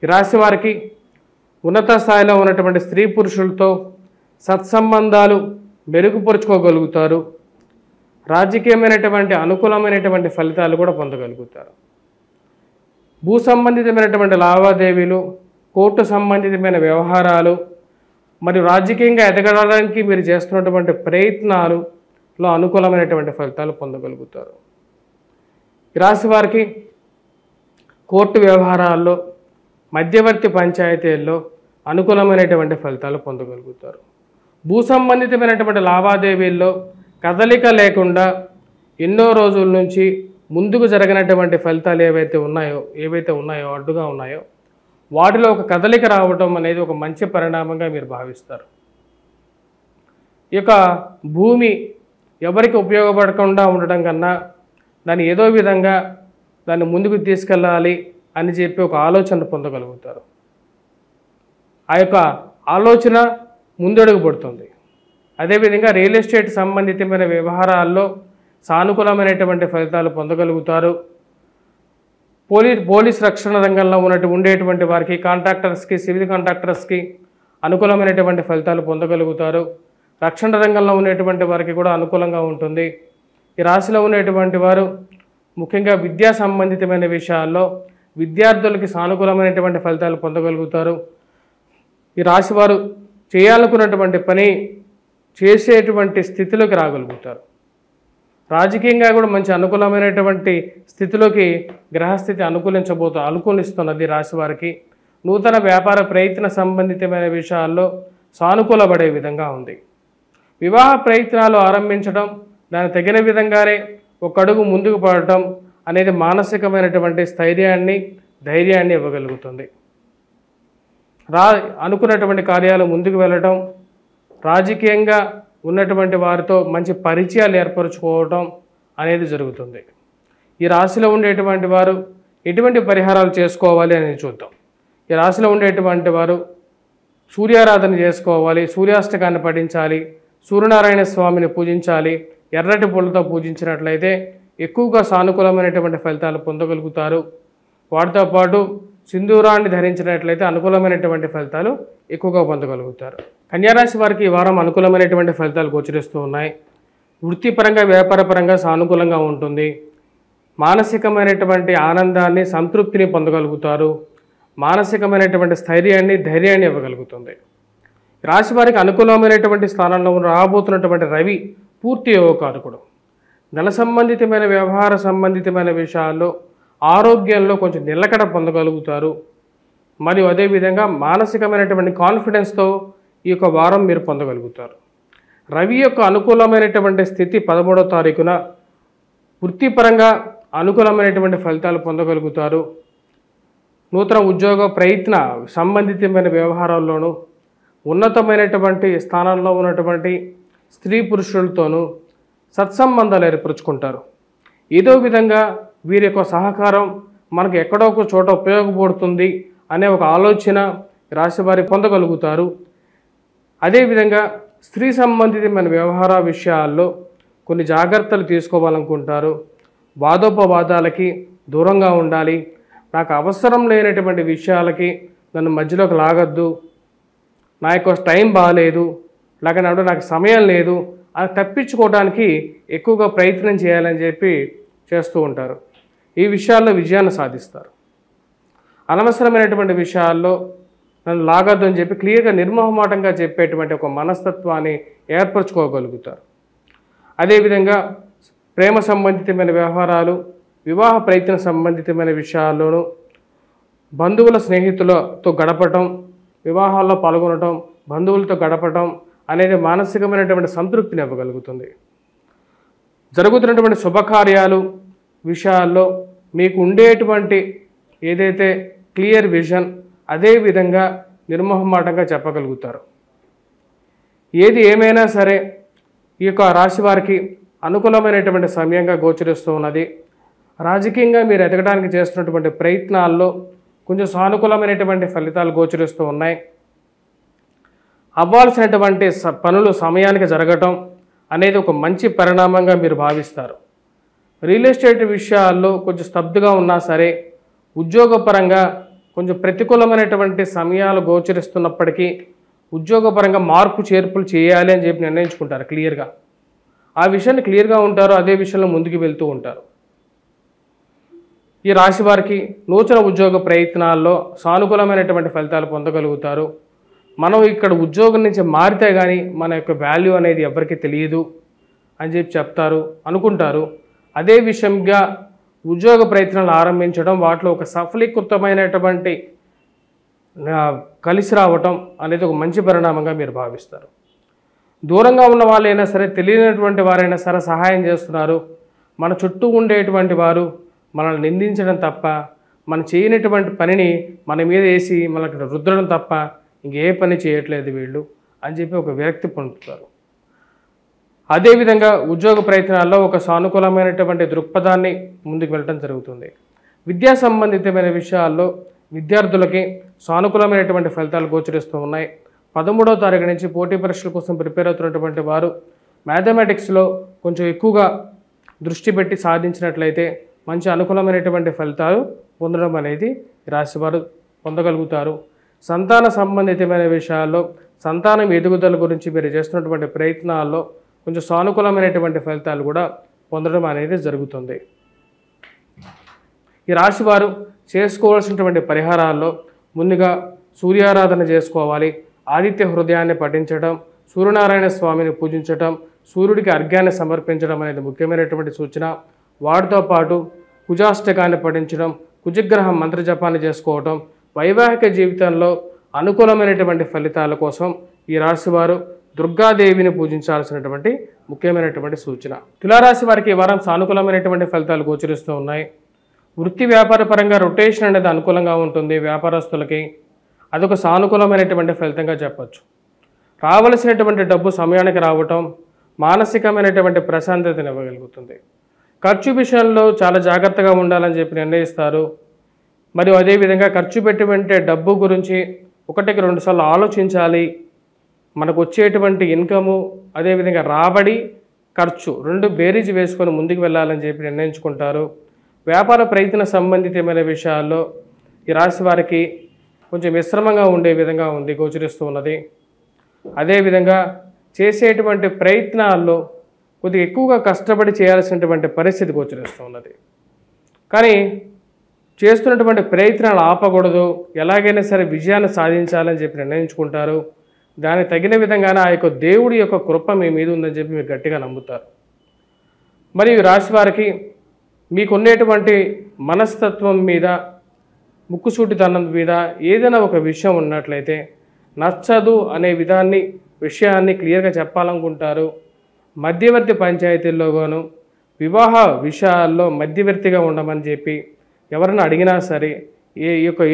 ఈ రాశి వారికి ఉన్నత స్థాయిలో ఉన్నటువంటి స్త్రీ పురుషులతో సత్సంబంధాలు మెరుగుపరుచుకోగలుగుతారు. రాజకీయమైనటువంటి అనుకూలమైనటువంటి ఫలితాలు కూడా పొందగలుగుతారు. భూ సంబంధితమైనటువంటి లావాదేవీలు, కోర్టు సంబంధితమైన వ్యవహారాలు మరియు రాజకీయంగా ఎదగడానికి మీరు చేస్తున్నటువంటి ప్రయత్నాలలో అనుకూలమైనటువంటి ఫలితాలు పొందగలుగుతారు. ఈ రాశి వారికి కోర్టు వ్యవహారాల్లో, మధ్యవర్తి పంచాయతీల్లో అనుకూలమైనటువంటి ఫలితాలు పొందగలుగుతారు. భూ సంబంధితమైనటువంటి లావాదేవీల్లో కదలిక లేకుండా ఎన్నో రోజుల నుంచి ముందుకు జరిగినటువంటి ఫలితాలు ఏవైతే ఉన్నాయో అడ్డుగా ఉన్నాయో వాటిలో ఒక కదలిక రావటం అనేది ఒక మంచి పరిణామంగా మీరు భావిస్తారు. ఈ యొక్క భూమి ఎవరికి ఉపయోగపడకుండా ఉండటం కన్నా దాన్ని ఏదో విధంగా దాన్ని ముందుకు తీసుకెళ్ళాలి అని చెప్పి ఒక ఆలోచన పొందగలుగుతారు. ఆ యొక్క ఆలోచన ముందడుగు పడుతుంది. అదేవిధంగా రియల్ ఎస్టేట్ సంబంధితమైన వ్యవహారాల్లో సానుకూలమైనటువంటి ఫలితాలు పొందగలుగుతారు. పోలీస్ రక్షణ రంగంలో ఉండేటువంటి వారికి కాంట్రాక్టర్స్కి, సివిల్ కాంట్రాక్టర్స్కి అనుకూలమైనటువంటి ఫలితాలు పొందగలుగుతారు. రక్షణ రంగంలో ఉండేటువంటి వారికి కూడా అనుకూలంగా ఉంటుంది. ఈ రాశిలో ఉండేటువంటి వారు ముఖ్యంగా విద్యా సంబంధితమైన విషయాల్లో విద్యార్థులకి సానుకూలమైనటువంటి ఫలితాలు పొందగలుగుతారు. ఈ రాశి వారు చేయాలనుకున్నటువంటి పని చేసేటువంటి స్థితిలోకి రాగలుగుతారు. రాజకీయంగా కూడా మంచి అనుకూలమైనటువంటి స్థితిలోకి గ్రహస్థితి అనుకూలిస్తున్నది రాశి వారికి. నూతన వ్యాపార ప్రయత్న సంబంధితమైన విషయాల్లో సానుకూలపడే విధంగా ఉంది. వివాహ ప్రయత్నాలు ఆరంభించడం, దాని తగిన విధంగానే ఒక అడుగు ముందుకు పడటం అనేది మానసికమైనటువంటి స్థైర్యాన్ని, ధైర్యాన్ని ఇవ్వగలుగుతుంది. అనుకున్నటువంటి కార్యాలు ముందుకు వెళ్ళటం, రాజకీయంగా ఉన్నటువంటి వారితో మంచి పరిచయాలు ఏర్పరచుకోవటం అనేది జరుగుతుంది. ఈ రాశిలో ఉండేటువంటి వారు ఎటువంటి పరిహారాలు చేసుకోవాలి అనేది చూద్దాం. ఈ రాశిలో ఉండేటువంటి వారు సూర్యారాధన చేసుకోవాలి, సూర్యాష్టకాన్ని పఠించాలి, సూర్యనారాయణ స్వామిని పూజించాలి. ఎర్రటి పూలతో పూజించినట్లయితే ఎక్కువగా సానుకూలమైనటువంటి ఫలితాలు పొందగలుగుతారు. వాటితో పాటు సింధూరాన్ని ధరించినట్లయితే అనుకూలమైనటువంటి ఫలితాలు ఎక్కువగా పొందగలుగుతారు. కన్యారాశి వారికి ఈ వారం అనుకూలమైనటువంటి ఫలితాలు గోచరిస్తూ ఉన్నాయి. వృత్తిపరంగా, వ్యాపారపరంగా సానుకూలంగా ఉంటుంది. మానసికమైనటువంటి ఆనందాన్ని, సంతృప్తిని పొందగలుగుతారు. మానసికమైనటువంటి స్థైర్యాన్ని, ధైర్యాన్ని ఇవ్వగలుగుతుంది. రాశి వారికి అనుకూలమైనటువంటి స్థానంలో రాబోతున్నటువంటి రవి పూర్తి యోగకారకుడు. ధన సంబంధితమైన, వ్యవహార సంబంధితమైన విషయాల్లో ఆరోగ్యంలో కొంచెం నిలకడ పొందగలుగుతారు. మరియు అదేవిధంగా మానసికమైనటువంటి కాన్ఫిడెన్స్తో ఈ యొక్క వారం మీరు పొందగలుగుతారు. రవి యొక్క అనుకూలమైనటువంటి స్థితి 13వ తారీఖున వృత్తిపరంగా అనుకూలమైనటువంటి ఫలితాలు పొందగలుగుతారు. నూతన ఉద్యోగ ప్రయత్న సంబంధితమైన వ్యవహారాల్లోనూ ఉన్నతమైనటువంటి స్థానంలో ఉన్నటువంటి స్త్రీ పురుషులతోనూ సత్సంబంధాలు ఏర్పరచుకుంటారు. ఏదో విధంగా వీరి యొక్క సహకారం మనకు ఎక్కడో ఒక చోట ఉపయోగపడుతుంది అనే ఒక ఆలోచన రాశి వారి పొందగలుగుతారు. అదేవిధంగా స్త్రీ సంబంధితమైన వ్యవహార విషయాల్లో కొన్ని జాగ్రత్తలు తీసుకోవాలనుకుంటారు. వాదోపవాదాలకి దూరంగా ఉండాలి. నాకు అవసరం లేనటువంటి విషయాలకి నన్ను మధ్యలోకి లాగద్దు, నా యొక్క టైం బాగాలేదు, లేకపోతే నాకు సమయం లేదు అని తప్పించుకోవడానికి ఎక్కువగా ప్రయత్నం చేయాలని చెప్పి చేస్తూ ఉంటారు. ఈ విషయాల్లో విజయాన్ని సాధిస్తారు. అనవసరమైనటువంటి విషయాల్లో నన్ను లాగద్దు అని చెప్పి క్లియర్గా, నిర్మోహమాటంగా చెప్పేటువంటి ఒక మనస్తత్వాన్ని ఏర్పరచుకోగలుగుతారు. అదేవిధంగా ప్రేమ సంబంధితమైన వ్యవహారాలు, వివాహ ప్రయత్న సంబంధితమైన విషయాల్లోనూ బంధువుల, స్నేహితులతో గడపటం, వివాహాల్లో పాల్గొనటం, బంధువులతో గడపటం అనేది మానసికమైనటువంటి సంతృప్తిని ఇవ్వగలుగుతుంది. జరుగుతున్నటువంటి శుభకార్యాలు విషయాల్లో మీకు ఉండేటువంటి ఏదైతే క్లియర్ విజన్, అదే విధంగా నిర్మోహమాటంగా చెప్పగలుగుతారు. ఏది ఏమైనా సరే ఈ యొక్క రాశి వారికి అనుకూలమైనటువంటి సమయంగా గోచరిస్తూ ఉన్నది. రాజకీయంగా మీరు ఎదగడానికి చేస్తున్నటువంటి ప్రయత్నాల్లో కొంచెం సానుకూలమైనటువంటి ఫలితాలు గోచరిస్తూ ఉన్నాయి. అవ్వాల్సినటువంటి పనులు సమయానికి జరగటం అనేది ఒక మంచి పరిణామంగా మీరు భావిస్తారు. రియల్ ఎస్టేట్ విషయాల్లో కొంచెం స్తబ్దుగా ఉన్నా సరే, ఉద్యోగపరంగా కొంచెం ప్రతికూలమైనటువంటి సమయాలు గోచరిస్తున్నప్పటికీ ఉద్యోగపరంగా మార్పు చేర్పులు చేయాలి అని చెప్పి నిర్ణయించుకుంటారు. క్లియర్గా ఆ విషయాన్ని క్లియర్గా ఉంటారు. అదే విషయంలో ముందుకు వెళ్తూ ఉంటారు. ఈ రాశి వారికి నూతన ఉద్యోగ ప్రయత్నాల్లో సానుకూలమైనటువంటి ఫలితాలు పొందగలుగుతారు. మనం ఇక్కడ ఉద్యోగం నుంచి మారితే కానీ మన యొక్క వాల్యూ అనేది ఎవరికి తెలియదు అని చెప్పి అనుకుంటారు. అదే విషయంగా ఉద్యోగ ప్రయత్నాలు ఆరంభించడం, వాటిలో ఒక సఫలీకృతమైనటువంటి కలిసి రావటం అనేది ఒక మంచి పరిణామంగా మీరు భావిస్తారు. దూరంగా ఉన్న వాళ్ళైనా సరే, తెలియనటువంటి వారైనా సరే సహాయం చేస్తున్నారు. మన చుట్టూ ఉండేటువంటి వారు మనల్ని నిందించడం తప్ప, మనం చేయనటువంటి పనిని మన మీద వేసి మనకు రుద్దడం తప్ప ఇంకే పని చేయట్లేదు వీళ్ళు అని చెప్పి ఒక విరక్తి పొందుతారు. అదేవిధంగా ఉద్యోగ ప్రయత్నాల్లో ఒక సానుకూలమైనటువంటి దృక్పథాన్ని ముందుకు వెళ్ళడం జరుగుతుంది. విద్యా సంబంధితమైన విషయాల్లో విద్యార్థులకి సానుకూలమైనటువంటి ఫలితాలు గోచరిస్తూ ఉన్నాయి. 13వ తారీఖు నుంచి పోటీ పరీక్షల కోసం ప్రిపేర్ అవుతున్నటువంటి వారు మ్యాథమెటిక్స్లో కొంచెం ఎక్కువగా దృష్టి పెట్టి సాధించినట్లయితే మంచి అనుకూలమైనటువంటి ఫలితాలు పొందడం అనేది రాశివారు పొందగలుగుతారు. సంతాన సంబంధితమైన విషయాల్లో సంతానం ఎదుగుదల గురించి మీరు చేస్తున్నటువంటి ప్రయత్నాల్లో కొంచెం సానుకూలమైనటువంటి ఫలితాలు కూడా పొందడం అనేది జరుగుతుంది. ఈ రాశివారు చేసుకోవాల్సినటువంటి పరిహారాల్లో ముందుగా సూర్యారాధన చేసుకోవాలి. ఆదిత్య హృదయాన్ని పఠించడం, సూర్యనారాయణ స్వామిని పూజించడం, సూర్యుడికి అర్ఘ్యాన్ని సమర్పించడం అనేది ముఖ్యమైనటువంటి సూచన. వాటితో పాటు కుజాష్టకాన్ని పఠించడం, కుజగ్రహ మంత్రజపాన్ని చేసుకోవటం, వైవాహిక జీవితంలో అనుకూలమైనటువంటి ఫలితాల కోసం ఈ రాశివారు దుర్గాదేవిని పూజించాల్సినటువంటి ముఖ్యమైనటువంటి సూచన. తులారాశి వారికి ఈ వారం సానుకూలమైనటువంటి ఫలితాలు గోచరిస్తూ ఉన్నాయి. వృత్తి వ్యాపార పరంగా రొటేషన్ అనేది అనుకూలంగా ఉంటుంది. వ్యాపారస్తులకి అదొక సానుకూలమైనటువంటి ఫలితంగా చెప్పచ్చు. రావలసినటువంటి డబ్బు సమయానికి రావటం మానసికమైనటువంటి ప్రశాంతతను ఇవ్వగలుగుతుంది. ఖర్చు విషయంలో చాలా జాగ్రత్తగా ఉండాలని చెప్పి నిర్ణయిస్తారు. మరియు అదేవిధంగా ఖర్చు పెట్టే డబ్బు గురించి 1-2 సార్లు ఆలోచించాలి. మనకు వచ్చేటువంటి ఇన్కము, అదేవిధంగా రాబడి, ఖర్చు 2 బేరీజ్ వేసుకొని ముందుకు వెళ్ళాలని చెప్పి నిర్ణయించుకుంటారు. వ్యాపార ప్రయత్న సంబంధితమైన విషయాల్లో ఈ రాశి వారికి కొంచెం మిశ్రమంగా ఉండే విధంగా ఉంది గోచరిస్తూ ఉన్నది. అదేవిధంగా చేసేటువంటి ప్రయత్నాల్లో కొద్దిగా ఎక్కువగా కష్టపడి చేయాల్సినటువంటి పరిస్థితి గోచరిస్తూ ఉన్నది. కానీ చేస్తున్నటువంటి ప్రయత్నాలు ఆపకూడదు, ఎలాగైనా సరే విజయాన్ని సాధించాలని చెప్పి నిర్ణయించుకుంటారు. దానికి తగిన విధంగానే ఆ యొక్క దేవుడి యొక్క కృప మీ మీద ఉందని చెప్పి మీరు గట్టిగా నమ్ముతారు. మరియు ఈ రాశి వారికి మీకున్నటువంటి మనస్తత్వం మీద, ముక్కుసూటితనం మీద ఏదైనా ఒక విషయం ఉన్నట్లయితే నచ్చదు అనే విషయాన్ని క్లియర్గా చెప్పాలనుకుంటారు. మధ్యవర్తి పంచాయతీల్లో గాను వివాహ విషయాల్లో మధ్యవర్తిగా ఉండమని చెప్పి ఎవరైనా అడిగినా సరే,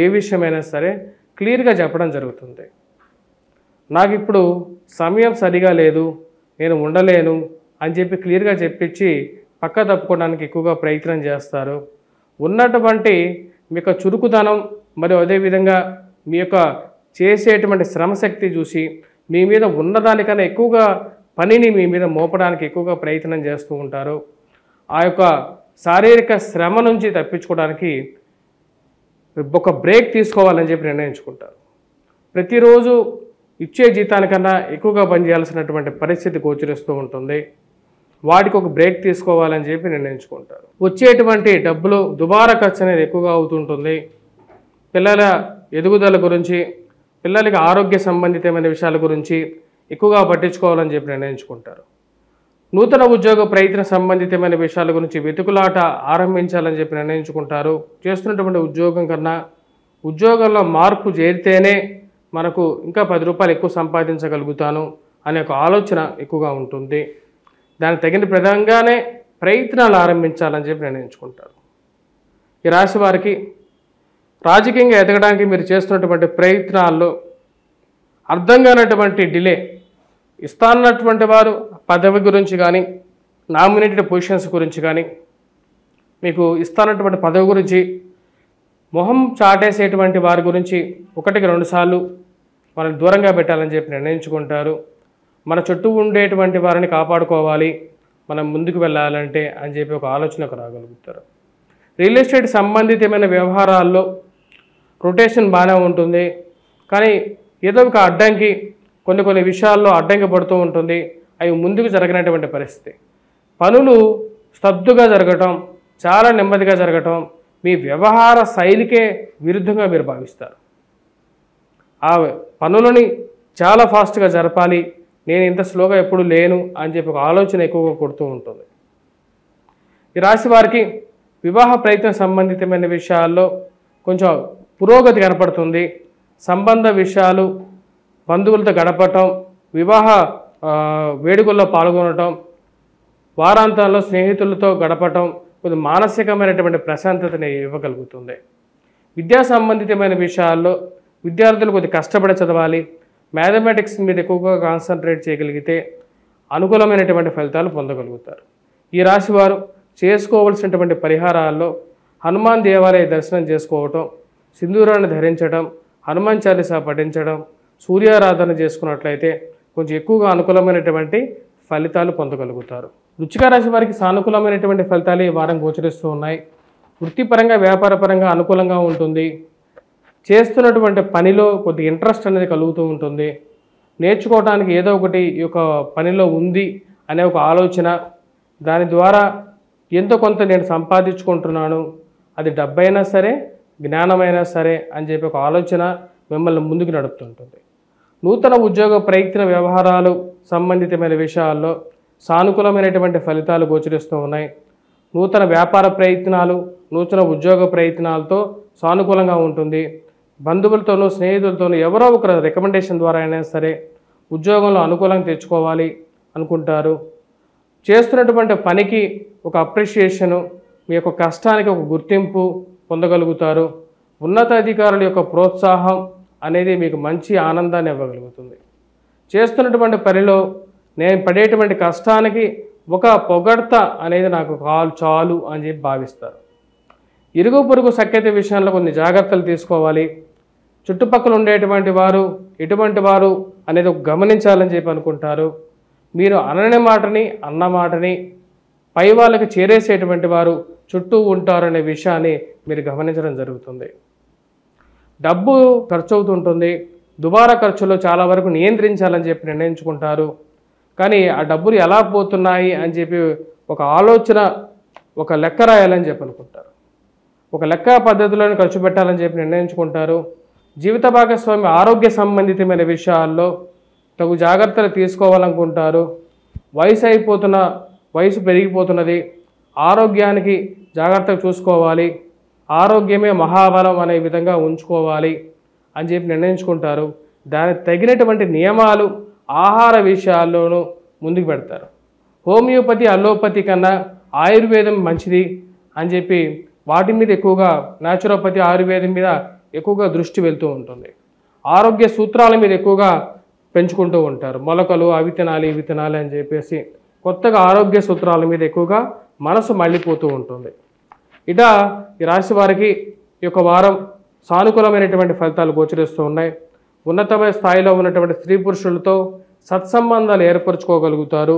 ఏ విషయమైనా సరే క్లియర్గా చెప్పడం జరుగుతుంది. నాకు ఇప్పుడు సమయం సరిగా లేదు, నేను ఉండలేను అని చెప్పి క్లియర్గా చెప్పించి పక్క తప్పుకోవడానికి ఎక్కువగా ప్రయత్నం చేస్తారు. ఉన్నటువంటి మీ యొక్క చురుకుదనం మరియు అదేవిధంగా మీ యొక్క చేసేటువంటి శ్రమశక్తి చూసి మీ మీద ఉన్నదానికన్నా ఎక్కువగా పనిని మీ మీద మోపడానికి ఎక్కువగా ప్రయత్నం చేస్తూ ఉంటారు. ఆ యొక్క శారీరక శ్రమ నుంచి తప్పించుకోవడానికి ఒక బ్రేక్ తీసుకోవాలని చెప్పి నిర్ణయించుకుంటారు. ప్రతిరోజు ఇచ్చే జీతానికన్నా ఎక్కువగా పనిచేయాల్సినటువంటి పరిస్థితి గోచరిస్తూ ఉంటుంది. వాటికి ఒక బ్రేక్ తీసుకోవాలని చెప్పి నిర్ణయించుకుంటారు. వచ్చేటువంటి డబ్బులు దుబారా ఖర్చు అనేది ఎక్కువగా అవుతుంటుంది. పిల్లల ఎదుగుదల గురించి, పిల్లలకి ఆరోగ్య సంబంధితమైన విషయాల గురించి ఎక్కువగా పట్టించుకోవాలని చెప్పి నిర్ణయించుకుంటారు. నూతన ఉద్యోగ ప్రయత్న సంబంధితమైన విషయాల గురించి వెతుకులాట ఆరంభించాలని చెప్పి నిర్ణయించుకుంటారు. చేస్తున్నటువంటి ఉద్యోగం కన్నా ఉద్యోగంలో మార్పు చేరితేనే మనకు ఇంకా 10 రూపాయలు ఎక్కువ సంపాదించగలుగుతాను అనే ఒక ఆలోచన ఎక్కువగా ఉంటుంది. దానికి తగిన విధంగానే ప్రయత్నాలు ఆరంభించాలని చెప్పి నిర్ణయించుకుంటారు. ఈ రాశి వారికి రాజకీయంగా ఎదగడానికి మీరు చేస్తున్నటువంటి ప్రయత్నాల్లో అర్థం కానటువంటి డిలే ఇస్తానన్నటువంటి వారు పదవి గురించి కానీ, నామినేటెడ్ పొజిషన్స్ గురించి కానీ, మీకు ఇస్తానటువంటి పదవి గురించి మొహం చాటేసేటువంటి వారి గురించి 1-2 సార్లు వాళ్ళని దూరంగా పెట్టాలని చెప్పి నిర్ణయించుకుంటారు. మన చుట్టూ ఉండేటువంటి వారిని కాపాడుకోవాలి, మనం ముందుకు వెళ్ళాలంటే అని చెప్పి ఒక ఆలోచనకు రాగలుగుతారు. రియల్ ఎస్టేట్ సంబంధితమైన వ్యవహారాల్లో రొటేషన్ బాగానే ఉంటుంది. కానీ ఏదో ఒక అడ్డంకి కొన్ని విషయాల్లో అడ్డంకి పడుతూ ఉంటుంది. అవి ముందుకు జరగనటువంటి పరిస్థితి. పనులు స్తబ్దుగా జరగటం, చాలా నెమ్మదిగా జరగటం మీ వ్యవహార శైలికే విరుద్ధంగా మీరు భావిస్తారు. ఆ పనులని చాలా ఫాస్ట్గా జరపాలి, నేను ఇంత స్లోగా ఎప్పుడు లేను అని చెప్పి ఒక ఆలోచన ఎక్కువగా కొడుతూ ఉంటుంది. ఈ రాశి వారికి వివాహ ప్రయత్నం సంబంధితమైన విషయాల్లో కొంచెం పురోగతి కనపడుతుంది. సంబంధ విషయాలు, బంధువులతో గడపటం, వివాహ వేడుకల్లో పాల్గొనటం, వారాంతాల్లో స్నేహితులతో గడపటం కొద్ది మానసికమైనటువంటి ప్రశాంతతని ఇవ్వగలుగుతుంది. విద్యా సంబంధితమైన విషయాల్లో విద్యార్థులు కొద్ది కష్టపడి చదవాలి. మ్యాథమెటిక్స్ మీద ఎక్కువగా కాన్సన్ట్రేట్ చేయగలిగితే అనుకూలమైనటువంటి ఫలితాలు పొందగలుగుతారు. ఈ రాశి వారు చేసుకోవలసినటువంటి పరిహారాల్లో హనుమాన్ దేవాలయ దర్శనం చేసుకోవటం, సింధూరాన్ని ధరించడం, హనుమాన్ చాలీసా పఠించడం, సూర్యారాధన చేసుకున్నట్లయితే కొంచెం ఎక్కువగా అనుకూలమైనటువంటి ఫలితాలు పొందగలుగుతారు. వృశ్చిక రాశి వారికి సానుకూలమైనటువంటి ఫలితాలు ఈ వారం గోచరిస్తూ ఉన్నాయి. వృత్తిపరంగా వ్యాపారపరంగా అనుకూలంగా ఉంటుంది. చేస్తున్నటువంటి పనిలో కొద్ది ఇంట్రెస్ట్ అనేది కలుగుతూ ఉంటుంది. నేర్చుకోవడానికి ఏదో ఒకటి ఈ యొక్క పనిలో ఉంది అనే ఒక ఆలోచన, దాని ద్వారా ఎంతో కొంత నేను సంపాదించుకుంటున్నాను, అది డబ్బైనా సరే జ్ఞానమైనా సరే అని చెప్పి ఒక ఆలోచన మిమ్మల్ని ముందుకు నడుపుతుంటుంది. నూతన ఉద్యోగ ప్రయత్న వ్యవహారాలు సంబంధితమైన విషయాల్లో సానుకూలమైనటువంటి ఫలితాలు గోచరిస్తూ ఉన్నాయి. నూతన వ్యాపార ప్రయత్నాలు, నూతన ఉద్యోగ ప్రయత్నాలతో సానుకూలంగా ఉంటుంది. బంధువులతోనూ స్నేహితులతోనూ ఎవరో ఒకరు రికమెండేషన్ ద్వారా అయినా సరే ఉద్యోగంలో అనుకూలంగా తెచ్చుకోవాలి అనుకుంటారు. చేస్తున్నటువంటి పనికి ఒక అప్రిషియేషను, మీ యొక్క కష్టానికి ఒక గుర్తింపు పొందగలుగుతారు. ఉన్నతాధికారుల యొక్క ప్రోత్సాహం అనేది మీకు మంచి ఆనందాన్ని ఇవ్వగలుగుతుంది. చేస్తున్నటువంటి పనిలో నేను పడేటువంటి కష్టానికి ఒక పొగడ్త అనేది నాకు చాలు అని చెప్పి భావిస్తారు. ఇరుగు పొరుగు సఖ్యత విషయంలో కొన్ని జాగ్రత్తలు తీసుకోవాలి. చుట్టుపక్కల ఉండేటువంటి వారు ఎటువంటి వారు అనేది గమనించాలని చెప్పి అనుకుంటారు. మీరు అనని మాటని అన్న మాటని పై వాళ్ళకి చేరేసేటువంటి వారు చుట్టూ ఉంటారనే విషయాన్ని మీరు గమనించడం జరుగుతుంది. డబ్బు ఖర్చు అవుతుంటుంది. దుబారా ఖర్చులో చాలా వరకు నియంత్రించాలని చెప్పి నిర్ణయించుకుంటారు. కానీ ఆ డబ్బులు ఎలా పోతున్నాయి అని చెప్పి ఒక ఆలోచన, ఒక లెక్క రాయాలని చెప్పి అనుకుంటారు. ఒక లెక్క పద్ధతిలోనే ఖర్చు పెట్టాలని చెప్పి నిర్ణయించుకుంటారు. జీవిత భాగస్వామి ఆరోగ్య సంబంధితమైన విషయాల్లో తగు జాగ్రత్తలు తీసుకోవాలనుకుంటారు. వయసు పెరిగిపోతున్నది, ఆరోగ్యానికి జాగ్రత్తగా చూసుకోవాలి, ఆరోగ్యమే మహాబలం అనే విధంగా ఉంచుకోవాలి అని చెప్పి నిర్ణయించుకుంటారు. దానికి తగినటువంటి నియమాలు ఆహార విషయాల్లోనూ ముందుకు పెడతారు. హోమియోపతి అలోపతి కన్నా ఆయుర్వేదం మంచిది అని చెప్పి వాటి మీద ఎక్కువగా, న్యాచురోపతి ఆయుర్వేదం మీద ఎక్కువగా దృష్టి వెళ్తూ ఉంటుంది. ఆరోగ్య సూత్రాల మీద ఎక్కువగా పెంచుకుంటూ ఉంటారు. మొలకలు అవి తినాలి ఇవి తినాలి అని చెప్పేసి కొత్తగా ఆరోగ్య సూత్రాల మీద ఎక్కువగా మనసు మళ్ళీపోతూ ఉంటుంది. ఇట ఈ రాశి వారికి ఈ యొక్క వారం సానుకూలమైనటువంటి ఫలితాలు గోచరిస్తూ ఉన్నాయి. ఉన్నతమైన స్థాయిలో ఉన్నటువంటి స్త్రీ పురుషులతో సత్సంబంధాలు ఏర్పరచుకోగలుగుతారు.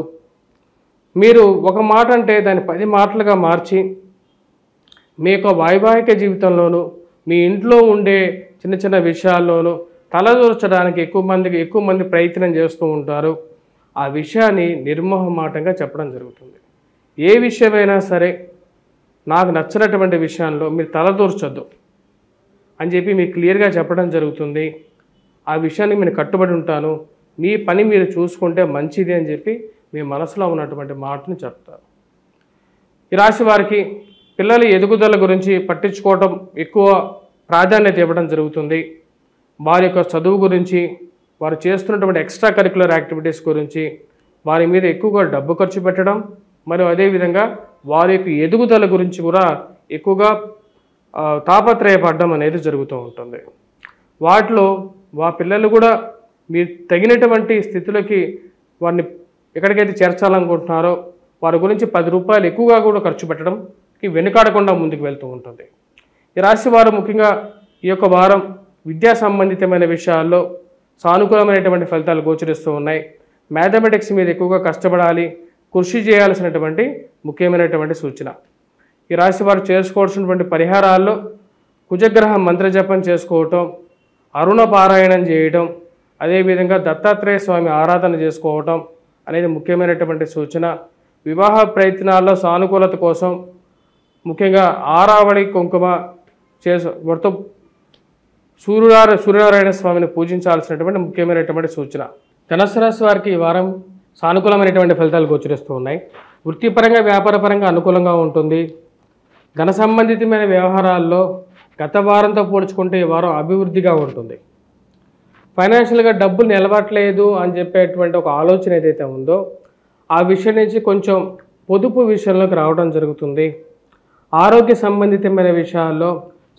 మీరు ఒక మాట అంటే దాన్ని 10 మాటలుగా మార్చి మీ యొక్క వైవాహిక జీవితంలోనూ మీ ఇంట్లో ఉండే చిన్న చిన్న విషయాల్లోనూ తలదూర్చడానికి ఎక్కువ మంది ప్రయత్నం చేస్తూ ఉంటారు. ఆ విషయాన్ని నిర్మోహమాటంగా చెప్పడం జరుగుతుంది. ఏ విషయమైనా సరే నాకు నచ్చినటువంటి విషయంలో మీరు తలదూర్చొద్దు అని చెప్పి మీకు క్లియర్గా చెప్పడం జరుగుతుంది. ఆ విషయాన్ని నేను కట్టుబడి ఉంటాను, మీ పని మీరు చూసుకుంటే మంచిది అని చెప్పి మీ మనసులో ఉన్నటువంటి మాటను చెప్తారు. ఈ రాశి వారికి పిల్లల ఎదుగుదల గురించి పట్టించుకోవటం ఎక్కువ ప్రాధాన్యత ఇవ్వడం జరుగుతుంది. వారి యొక్క చదువు గురించి, వారు చేస్తున్నటువంటి ఎక్స్ట్రా కరిక్యులర్ యాక్టివిటీస్ గురించి వారి మీద ఎక్కువగా డబ్బు ఖర్చు పెట్టడం, మరియు అదేవిధంగా వారి యొక్క ఎదుగుదల గురించి కూడా ఎక్కువగా తాపత్రయపడడం అనేది జరుగుతూ ఉంటుంది. వాటిలో పిల్లలు కూడా మీరు తగినటువంటి స్థితిలోకి వారిని ఎక్కడికైతే చేర్చాలనుకుంటున్నారో వారి గురించి 10 రూపాయలు ఎక్కువగా కూడా ఖర్చు పెట్టడంకి వెనుకాడకుండా ముందుకు వెళ్తూ ఉంటుంది. ఈ రాశి వారు ముఖ్యంగా ఈ యొక్క వారం విద్యా సంబంధితమైన విషయాల్లో సానుకూలమైనటువంటి ఫలితాలు గోచరిస్తూ ఉన్నాయి. మ్యాథమెటిక్స్ మీద ఎక్కువగా కష్టపడాలి, కృషి చేయాల్సినటువంటి ముఖ్యమైనటువంటి సూచన. ఈ రాశి వారు చేసుకోవాల్సినటువంటి పరిహారాల్లో కుజగ్రహ మంత్రజపం చేసుకోవటం, అరుణ పారాయణం చేయటం, అదేవిధంగా దత్తాత్రేయ స్వామి ఆరాధన చేసుకోవటం అనేది ముఖ్యమైనటువంటి సూచన. వివాహ ప్రయత్నాల్లో సానుకూలత కోసం ముఖ్యంగా ఆరావళి కుంకుమ వ్రతం సూర్యనారాయణ స్వామిని పూజించాల్సినటువంటి ముఖ్యమైనటువంటి సూచన. ధనుస్సు రాశి వారికి ఈ వారం సానుకూలమైనటువంటి ఫలితాలు గోచరిస్తూ ఉన్నాయి. వృత్తిపరంగా వ్యాపారపరంగా అనుకూలంగా ఉంటుంది. ధన సంబంధితమైన వ్యవహారాల్లో గత వారంతో పోల్చుకుంటే ఈ వారం అభివృద్ధిగా ఉంటుంది. ఫైనాన్షియల్గా డబ్బులు నిలబడట్లేదు అని చెప్పేటువంటి ఒక ఆలోచన ఏదైతే ఉందో ఆ విషయం నుంచి కొంచెం పొదుపు విషయంలోకి రావడం జరుగుతుంది. ఆరోగ్య సంబంధితమైన విషయాల్లో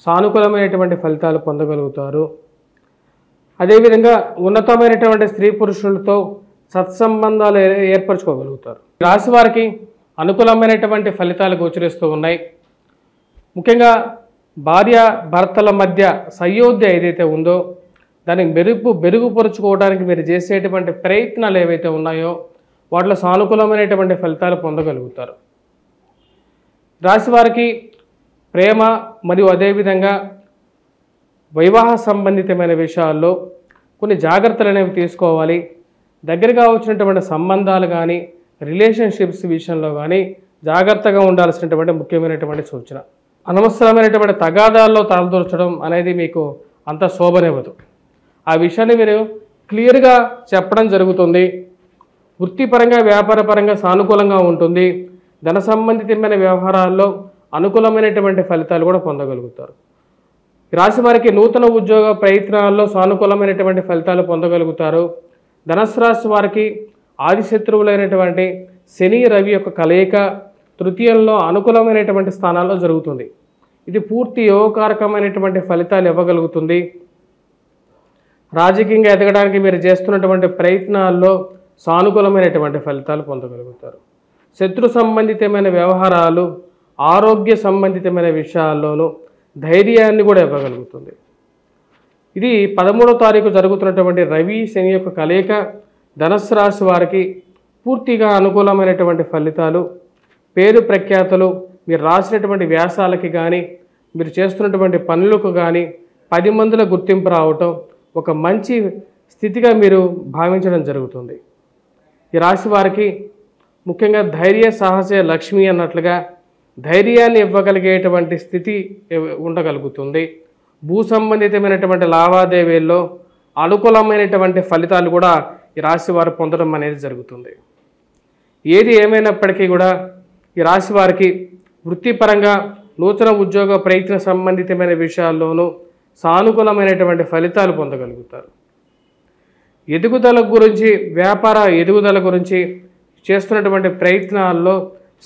సానుకూలమైనటువంటి ఫలితాలు పొందగలుగుతారు. అదేవిధంగా ఉన్నతమైనటువంటి స్త్రీ పురుషులతో సత్సంబంధాలు ఏర్పరచుకోగలుగుతారు. రాశి వారికి అనుకూలమైనటువంటి ఫలితాలు గోచరిస్తూ ఉన్నాయి. ముఖ్యంగా భార్య భర్తల మధ్య సయోధ్య ఏదైతే ఉందో దాన్ని మెరుగుపరుచుకోవడానికి మీరు చేసేటువంటి ప్రయత్నాలు ఏవైతే ఉన్నాయో వాటిలో సానుకూలమైనటువంటి ఫలితాలు పొందగలుగుతారు. రాశి వారికి ప్రేమ మరియు అదేవిధంగా వివాహ సంబంధితమైన విషయాల్లో కొన్ని జాగ్రత్తలు అనేవి తీసుకోవాలి. దగ్గరగా వచ్చినటువంటి సంబంధాలు కానీ రిలేషన్షిప్స్ విషయంలో కానీ జాగ్రత్తగా ఉండాల్సినటువంటి ముఖ్యమైనటువంటి సూచన. అనవసరమైనటువంటి తగాదాల్లో తలదూర్చడం అనేది మీకు అంత శోభనివ్వదు. ఆ విషయాన్ని మీరు క్లియర్గా చెప్పడం జరుగుతుంది. వృత్తిపరంగా వ్యాపారపరంగా సానుకూలంగా ఉంటుంది. ధన సంబంధితమైన వ్యవహారాల్లో అనుకూలమైనటువంటి ఫలితాలు కూడా పొందగలుగుతారు. రాశి వారికి నూతన ఉద్యోగ ప్రయత్నాల్లో సానుకూలమైనటువంటి ఫలితాలు పొందగలుగుతారు. ధనుసు రాశి వారికి ఆదిశత్రువులైనటువంటి శని రవి యొక్క కలయిక తృతీయంలో అనుకూలమైనటువంటి స్థానాల్లో జరుగుతుంది. ఇది పూర్తి యోగకారకమైనటువంటి ఫలితాలు ఇవ్వగలుగుతుంది. రాజకీయంగా ఎదగడానికి మీరు చేస్తున్నటువంటి ప్రయత్నాల్లో సానుకూలమైనటువంటి ఫలితాలు పొందగలుగుతారు. శత్రు సంబంధితమైన వ్యవహారాలు ఆరోగ్య సంబంధితమైన విషయాల్లోనూ ధైర్యాన్ని కూడా ఇవ్వగలుగుతుంది. ఇది 13వ తారీఖు జరుగుతున్నటువంటి రవి శని యొక్క కలయిక ధనుసు రాశి వారికి పూర్తిగా అనుకూలమైనటువంటి ఫలితాలు, పేరు ప్రఖ్యాతులు, మీరు రాసినటువంటి వ్యాసాలకి కానీ మీరు చేస్తున్నటువంటి పనులకు కానీ 10 మందిలో గుర్తింపు రావటం ఒక మంచి స్థితిగా మీరు భావించడం జరుగుతుంది. ఈ రాశి వారికి ముఖ్యంగా ధైర్య సాహస లక్ష్మి అన్నట్లుగా ధైర్యాన్ని ఇవ్వగలిగేటువంటి స్థితి ఉండగలుగుతుంది. భూ సంబంధితమైనటువంటి లావాదేవీల్లో అనుకూలమైనటువంటి ఫలితాలు కూడా ఈ రాశి వారు పొందడం అనేది జరుగుతుంది. ఏది ఏమైనప్పటికీ కూడా ఈ రాశి వారికి వృత్తిపరంగా నూతన ఉద్యోగ ప్రయత్న సంబంధితమైన విషయాల్లోనూ సానుకూలమైనటువంటి ఫలితాలు పొందగలుగుతారు. ఎదుగుదల గురించి వ్యాపార ఎదుగుదల గురించి చేస్తున్నటువంటి ప్రయత్నాల్లో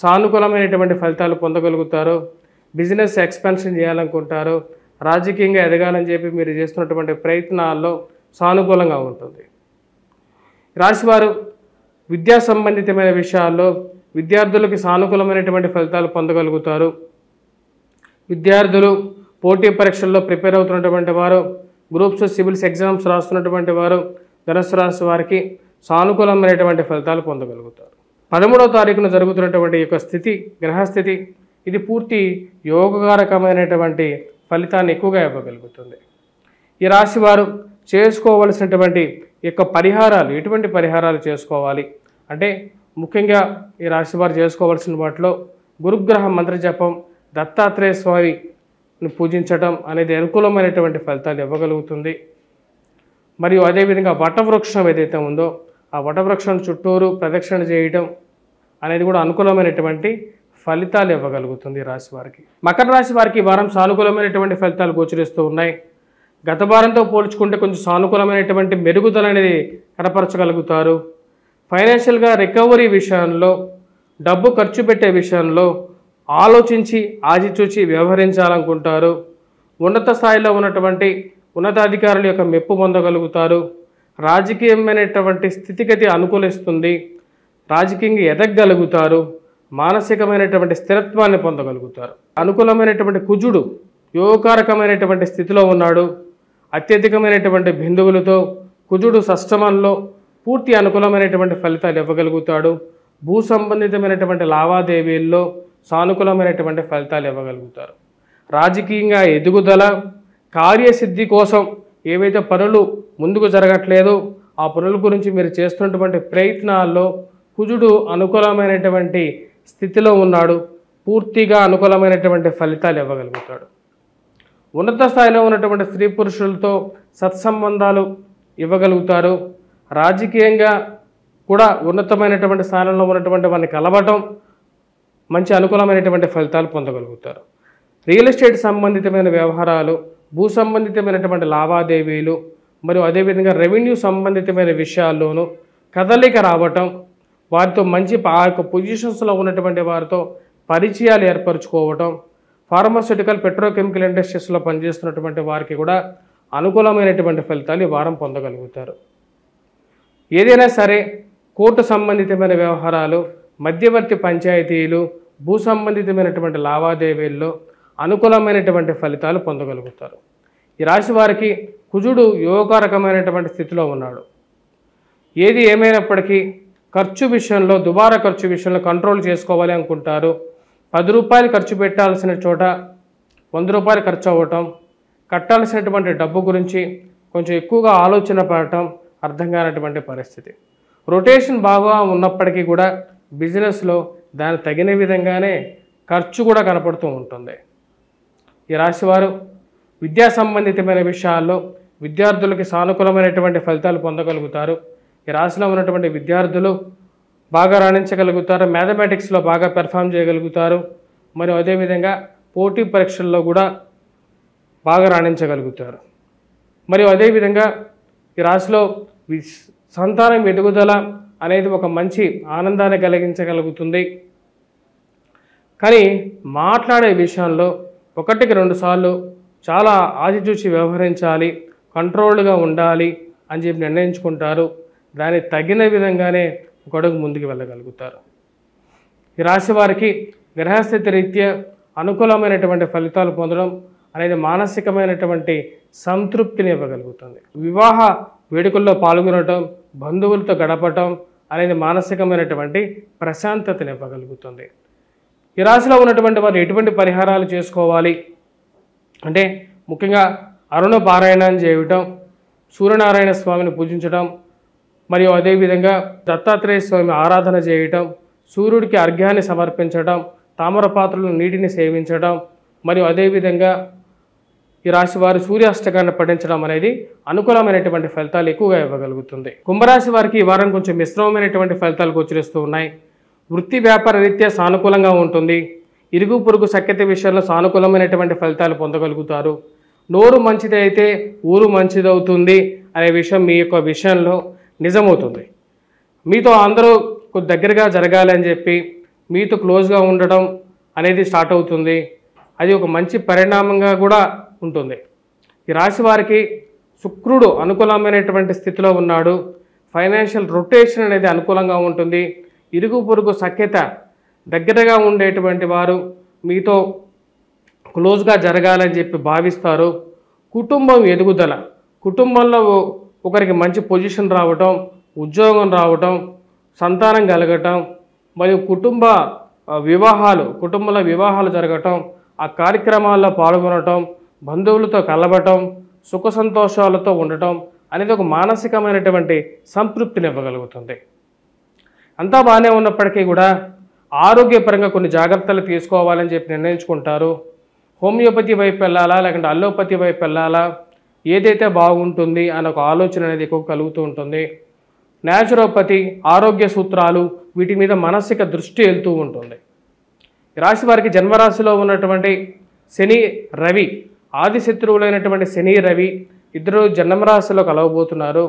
సానుకూలమైనటువంటి ఫలితాలు పొందగలుగుతారు. బిజినెస్ ఎక్స్పాన్షన్ చేయాలనుకుంటారు, రాజకీయంగా ఎదగాలని చెప్పి మీరు చేస్తున్నటువంటి ప్రయత్నాల్లో సానుకూలంగా ఉంటుంది. రాశివారు విద్యా సంబంధితమైన విషయాల్లో విద్యార్థులకి సానుకూలమైనటువంటి ఫలితాలు పొందగలుగుతారు. విద్యార్థులు పోటీ పరీక్షల్లో ప్రిపేర్ అవుతున్నటువంటి వారు, గ్రూప్స్ సివిల్స్ ఎగ్జామ్స్ రాస్తున్నటువంటి వారు ధనుసు రాశి వారికి సానుకూలమైనటువంటి ఫలితాలు పొందగలుగుతారు. 13వ తారీఖున జరుగుతున్నటువంటి యొక్క స్థితి గ్రహస్థితి ఇది పూర్తి యోగకారకమైనటువంటి ఫలితాన్ని ఎక్కువగా ఇవ్వగలుగుతుంది. ఈ రాశి వారు చేసుకోవలసినటువంటి యొక్క పరిహారాలు ఎటువంటి పరిహారాలు చేసుకోవాలి అంటే ముఖ్యంగా ఈ రాశి వారు చేసుకోవాల్సిన వాటిలో గురుగ్రహ మంత్ర జపం, దత్తాత్రేయ స్వామిని పూజించడం అనేది అనుకూలమైనటువంటి ఫలితాలు ఇవ్వగలుగుతుంది. మరియు అదేవిధంగా వటవృక్షం ఏదైతే ఉందో ఆ వటవృక్షం చుట్టూరు ప్రదక్షిణ చేయడం అనేది కూడా అనుకూలమైనటువంటి ఫలితాలు ఇవ్వగలుగుతుంది రాశి వారికి. మకర రాశి వారికి ఈ వారం సానుకూలమైనటువంటి ఫలితాలు గోచరిస్తూ ఉన్నాయి. గత వారంతో పోల్చుకుంటే కొంచెం సానుకూలమైనటువంటి మెరుగుదల అనేది కనపరచగలుగుతారు. ఫైనాన్షియల్గా రికవరీ విషయంలో, డబ్బు ఖర్చు పెట్టే విషయంలో ఆలోచించి ఆచితూచి వ్యవహరించాలనుకుంటారు. ఉన్నత స్థాయిలో ఉన్నటువంటి ఉన్నతాధికారుల యొక్క మెప్పు పొందగలుగుతారు. రాజకీయమైనటువంటి స్థితిగతి అనుకూలిస్తుంది. రాజకీయంగా ఎదగగలుగుతారు. మానసికమైనటువంటి స్థిరత్వాన్ని పొందగలుగుతారు. అనుకూలమైనటువంటి కుజుడు యోగకారకమైనటువంటి స్థితిలో ఉన్నాడు. అత్యధికమైనటువంటి బిందువులతో కుజుడు షష్టమంలో పూర్తి అనుకూలమైనటువంటి ఫలితాలు ఇవ్వగలుగుతాడు. భూ సంబంధితమైనటువంటి లావాదేవీల్లో సానుకూలమైనటువంటి ఫలితాలు ఇవ్వగలుగుతారు. రాజకీయంగా ఎదుగుదల, కార్యసిద్ధి కోసం ఏవైతే పనులు ముందుకు జరగట్లేదో ఆ పనుల గురించి మీరు చేస్తున్నటువంటి ప్రయత్నాల్లో కుజుడు అనుకూలమైనటువంటి స్థితిలో ఉన్నాడు. పూర్తిగా అనుకూలమైనటువంటి ఫలితాలు ఇవ్వగలుగుతాడు. ఉన్నత స్థాయిలో ఉన్నటువంటి స్త్రీ పురుషులతో సత్సంబంధాలు ఇవ్వగలుగుతారు. రాజకీయంగా కూడా ఉన్నతమైనటువంటి స్థానంలో ఉన్నటువంటి వారిని కలవటం మంచి అనుకూలమైనటువంటి ఫలితాలు పొందగలుగుతారు. రియల్ ఎస్టేట్ సంబంధితమైన వ్యవహారాలు, భూ సంబంధితమైనటువంటి లావాదేవీలు, మరియు అదేవిధంగా రెవెన్యూ సంబంధితమైన విషయాల్లోనూ కదలిక రావటం, వారితో మంచి ఆ యొక్క పొజిషన్స్లో ఉన్నటువంటి వారితో పరిచయాలు ఏర్పరచుకోవటం, ఫార్మాస్యూటికల్ పెట్రోకెమికల్ ఇండస్ట్రీస్లో పనిచేస్తున్నటువంటి వారికి కూడా అనుకూలమైనటువంటి ఫలితాలు ఈ వారం పొందగలుగుతారు. ఏదైనా సరే కోర్టు సంబంధితమైన వ్యవహారాలు, మధ్యవర్తి పంచాయతీలు, భూ సంబంధితమైనటువంటి లావాదేవీల్లో అనుకూలమైనటువంటి ఫలితాలు పొందగలుగుతారు. ఈ రాశి వారికి కుజుడు యోగకారకమైనటువంటి స్థితిలో ఉన్నాడు. ఏది ఏమైనప్పటికీ ఖర్చు విషయంలో, దుబారా ఖర్చు విషయంలో కంట్రోల్ చేసుకోవాలి అనుకుంటారు. 10 రూపాయలు ఖర్చు పెట్టాల్సిన చోట 100 రూపాయలు ఖర్చు అవ్వటం, కట్టాల్సినటువంటి డబ్బు గురించి కొంచెం ఎక్కువగా ఆలోచన పడటం అర్థం కానటువంటి పరిస్థితి. రొటేషన్ బాగా ఉన్నప్పటికీ కూడా బిజినెస్లో దాని తగిన విధంగానే ఖర్చు కూడా కనపడుతూ ఉంటుంది. ఈ రాశివారు విద్యా సంబంధితమైన విషయాల్లో విద్యార్థులకి సానుకూలమైనటువంటి ఫలితాలు పొందగలుగుతారు. ఈ రాశిలో ఉన్నటువంటి విద్యార్థులు బాగా రాణించగలుగుతారు, మ్యాథమెటిక్స్లో బాగా పెర్ఫామ్ చేయగలుగుతారు, మరియు అదేవిధంగా పోటీ పరీక్షల్లో కూడా బాగా రాణించగలుగుతారు. మరియు అదేవిధంగా ఈ రాశిలో సంతానం ఎదుగుదల అనేది ఒక మంచి ఆనందాన్ని కలిగించగలుగుతుంది. కానీ మాట్లాడే విషయంలో 1-2 సార్లు చాలా ఆచితూచి వ్యవహరించాలి, కంట్రోల్డ్గా ఉండాలి అని చెప్పి నిర్ణయించుకుంటారు. దానికి తగిన విధంగానే ఒక అడుగు ముందుకు వెళ్ళగలుగుతారు. ఈ రాశి వారికి గ్రహస్థితి రీత్యా అనుకూలమైనటువంటి ఫలితాలు పొందడం అనేది మానసికమైనటువంటి సంతృప్తిని ఇవ్వగలుగుతుంది. వివాహ వేడుకల్లో పాల్గొనటం, బంధువులతో గడపటం అనేది మానసికమైనటువంటి ప్రశాంతతని ఇవ్వగలుగుతుంది. ఈ రాశిలో ఉన్నటువంటి వారు ఎటువంటి పరిహారాలు చేసుకోవాలి అంటే ముఖ్యంగా అరుణ పారాయణం చేయటం, సూర్యనారాయణ స్వామిని పూజించడం, మరియు అదేవిధంగా దత్తాత్రేయ స్వామి ఆరాధన చేయటం, సూర్యుడికి అర్ఘ్యాన్ని సమర్పించడం, తామర పాత్రలో నీటిని సేవించడం, మరియు అదేవిధంగా ఈ రాశి వారు సూర్యాష్టకాన్ని పఠించడం అనేది అనుకూలమైనటువంటి ఫలితాలు ఎక్కువగా ఇవ్వగలుగుతుంది. కుంభరాశి వారికి ఈ వారం కొంచెం మిశ్రమమైనటువంటి ఫలితాలు గోచరిస్తూ ఉన్నాయి. వృత్తి వ్యాపార రీత్యా సానుకూలంగా ఉంటుంది. ఇరుగు పొరుగు సఖ్యత విషయంలో సానుకూలమైనటువంటి ఫలితాలు పొందగలుగుతారు. నోరు మంచిది అయితే ఊరు మంచిదవుతుంది అనే విషయం మీ యొక్క విషయంలో నిజమవుతుంది. మీతో అందరూ దగ్గరగా జరగాలి అని చెప్పి మీతో క్లోజ్గా ఉండటం అనేది స్టార్ట్ అవుతుంది. అది ఒక మంచి పరిణామంగా కూడా ఉంటుంది. ఈ రాశి వారికి శుక్రుడు అనుకూలమైనటువంటి స్థితిలో ఉన్నాడు. ఫైనాన్షియల్ రొటేషన్ అనేది అనుకూలంగా ఉంటుంది. ఇరుగు పొరుగు సఖ్యత, దగ్గరగా ఉండేటువంటి వారు మీతో క్లోజ్గా జరగాలని చెప్పి భావిస్తారు. కుటుంబం ఎదుగుదల, కుటుంబంలో ఒకరికి మంచి పొజిషన్ రావటం, ఉద్యోగం రావటం, సంతానం కలగటం, మరియు కుటుంబంలో వివాహాలు జరగటం, ఆ కార్యక్రమాల్లో పాల్గొనటం, బంధువులతో కలవటం, సుఖ సంతోషాలతో ఉండటం అనేది ఒక మానసికమైనటువంటి సంతృప్తిని ఇవ్వగలుగుతుంది. అంతా బాగానే ఉన్నప్పటికీ కూడా ఆరోగ్యపరంగా కొన్ని జాగ్రత్తలు తీసుకోవాలని చెప్పి నిర్ణయించుకుంటారు. హోమియోపతి వైపు వెళ్ళాలా లేకుంటే అల్లోపతి వైపు వెళ్ళాలా, ఏదైతే బాగుంటుంది అనే ఒక ఆలోచన అనేది ఎక్కువ కలుగుతూ ఉంటుంది. న్యాచురోపతి, ఆరోగ్య సూత్రాలు, వీటి మీద మానసిక దృష్టి వెళ్తూ ఉంటుంది. రాశి వారికి జన్మరాశిలో ఉన్నటువంటి శని, రవి, ఆది శత్రువులైనటువంటి శని, రవి ఇద్దరు జన్మరాశిలో కలవబోతున్నారు.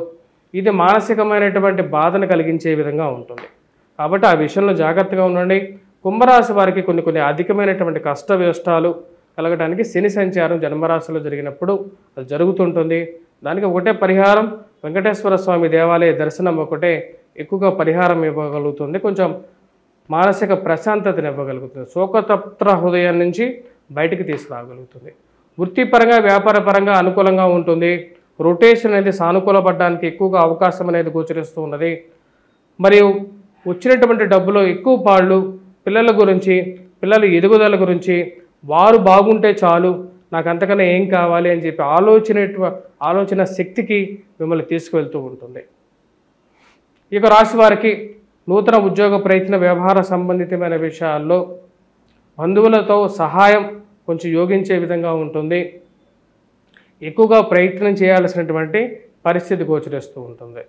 ఇది మానసికమైనటువంటి బాధను కలిగించే విధంగా ఉంటుంది. కాబట్టి ఆ విషయంలో జాగ్రత్తగా ఉండండి. కుంభరాశి వారికి కొన్ని అధికమైనటువంటి కష్ట వ్యవస్థలు కలగడానికి శని సంచారం జన్మరాశిలో జరిగినప్పుడు అది జరుగుతుంటుంది. దానికి ఒకటే పరిహారం, వెంకటేశ్వర స్వామి దేవాలయ దర్శనం ఒకటే ఎక్కువగా పరిహారం ఇవ్వగలుగుతుంది. కొంచెం మానసిక ప్రశాంతతను ఇవ్వగలుగుతుంది. శోకతప్త హృదయం నుంచి బయటికి తీసుకురాగలుగుతుంది. వృత్తిపరంగా, వ్యాపారపరంగా అనుకూలంగా ఉంటుంది. రొటేషన్ అనేది సానుకూలపడడానికి ఎక్కువగా అవకాశం అనేది గోచరిస్తూ ఉన్నది. మరియు వచ్చినటువంటి డబ్బులో ఎక్కువ పాళ్ళు పిల్లల గురించి, పిల్లల ఎదుగుదల గురించి, వారు బాగుంటే చాలు, నాకు అంతకన్నా ఏం కావాలి అని చెప్పి ఆలోచన శక్తికి మిమ్మల్ని తీసుకువెళ్తూ ఉంటుంది. ఇక రాశి వారికి నూతన ఉద్యోగ ప్రయత్న, వ్యవహార సంబంధితమైన విషయాల్లో బంధువులతో సహాయం కొంచెం యోగించే విధంగా ఉంటుంది. ఎక్కువగా ప్రయత్నం చేయాల్సినటువంటి పరిస్థితి గోచరిస్తూ ఉంటుంది.